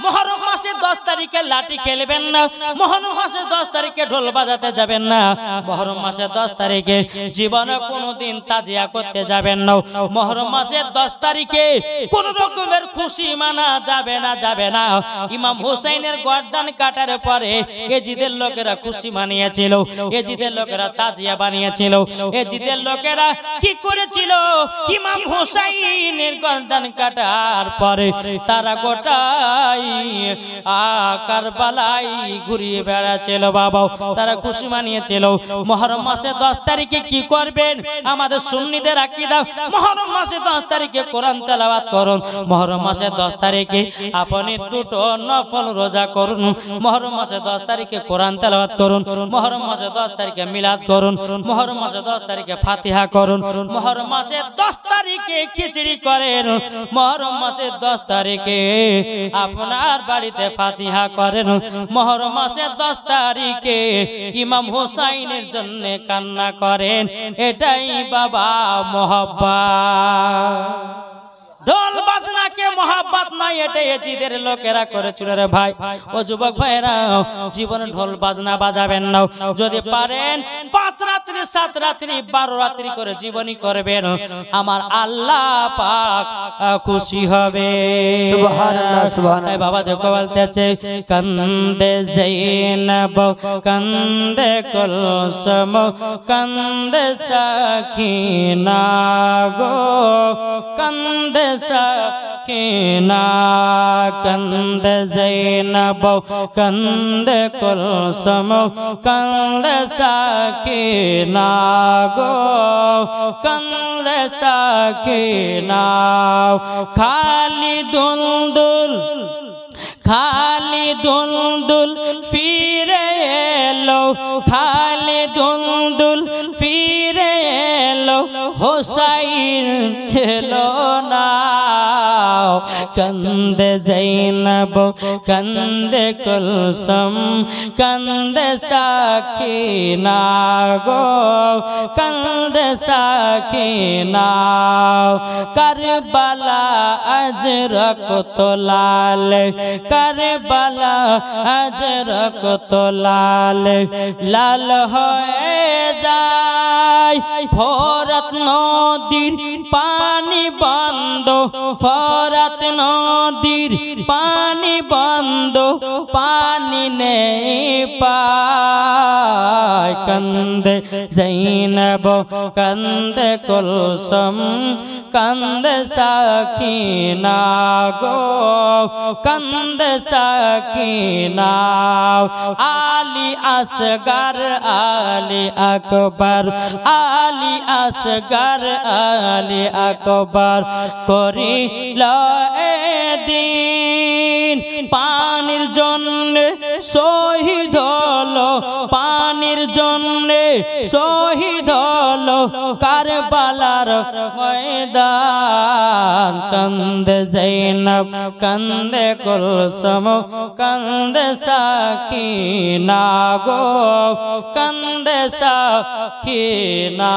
মুহররম মাসের 10 তারিখে লাঠি খেলবেন না, মুহররম মাসের 10 তারিখে ঢোল বাজাতে যাবেন না, মুহররম মাসের 10 তারিখে জীবনে কোনোদিন তাজিয়া করতে যাবেন না, মুহররম মাসের 10 তারিখে কোন রকমের খুশি মানা যাবে না, যাবে না। ইমাম হোসেনের গর্দান কাটার পরে এজিদের লোকেরা খুশি মানিয়েছিল, এজিদের লোকেরা তাজিয়া বানিয়েছিল। এজিদের লোকেরা কি করেছিল? ইমাম হোসেনের গর্দান কাটার পরে তারা গোটাই কারবালায় ঘুরিয়ে বেড়াচ্ছিল বাবা, তারা খুশি মানিয়েছিল। মুহররম মাসে 10 তারিখে কি করবেন? আমাদের সুন্নিদের আকীদা মুহররম মাসে 10 তারিখে কোরআন তেলাওয়াত করুন, মুহররম মাসে 10 তারিখে আপনি দুটো নফল রোজা করুন, মুহররম মাসে 10 তারিখে কোরআন তেলাওয়াত করুন, মুহররম মাসে 10 তারিখে মিলাদ করুন, মুহররম মাসে 10 তারিখে ফাতিহা করুন, মুহররম মাসে 10 তারিখে খিচড়ি করেন, মুহররম মাসে 10 তারিখে আপনার বাড়িতে ফাতিহা করেন, মুহররম মাসের 10 তারিখে ইমাম হোসেনের জন্য কান্না করেন। এটাই বাবা মহব্বত। ঢোল বাজনাকে মহব্বত নাই, এটাই এজিদের লোকেরা করেছিল রে ভাই। ও যুবক ভাইরা, জীবনে ঢোল বাজনা বাজাবেন না। যদি পারেন 5 রাত্রি 7 রাত্রি 12 রাত্রি করে জীবনী করবেন, আমার আল্লাহ পাক খুশি হবে। সুবহানাল্লাহ, সুবহানাল্লাহ। তাই বাবা দেখো বলতেছে, কান্দে যায়নাব কান্দে কুলসুম কান্দে সাকিনা গো, কান্দে সাকিনা কান্দে যায়নাব কান্দে কুলসুম কান্দে সাকিনা গো, কান্দে সাকিনা। খালি দুলদুল খালি দুলদুল ফিরে এলো, খালি দুলদুল ফিরে এলো, হোসাইন এলো না। কান্দে যায়নাব কান্দে কুলসুম কান্দে সাকিনা গো, কান্দে সাকিনা। কারবালা আজ রক্ত লাল, কারবালা আজ রক্ত লাল, লাল হয়ে যায় ফোরাত নদীর পানি বন্ধ, ফোরাত নদীর পানি বন্ধ, পানি নেই পায়। কান্দে যায়নাব কান্দে কুলসুম কান্দে সাকিনা গো, কান্দে সাকিনা। আলী আসগর আলী আকবর, আলী আসগর আলী আকবর করিল এদিন, পানির জন্য শহীদ হলো, পানির জন্য শহীদ হলো কারবালার ময়দান। কান্দে যায়নাব কান্দে কুলসুম কান্দে সাকিনা গো, কান্দে সাকিনা।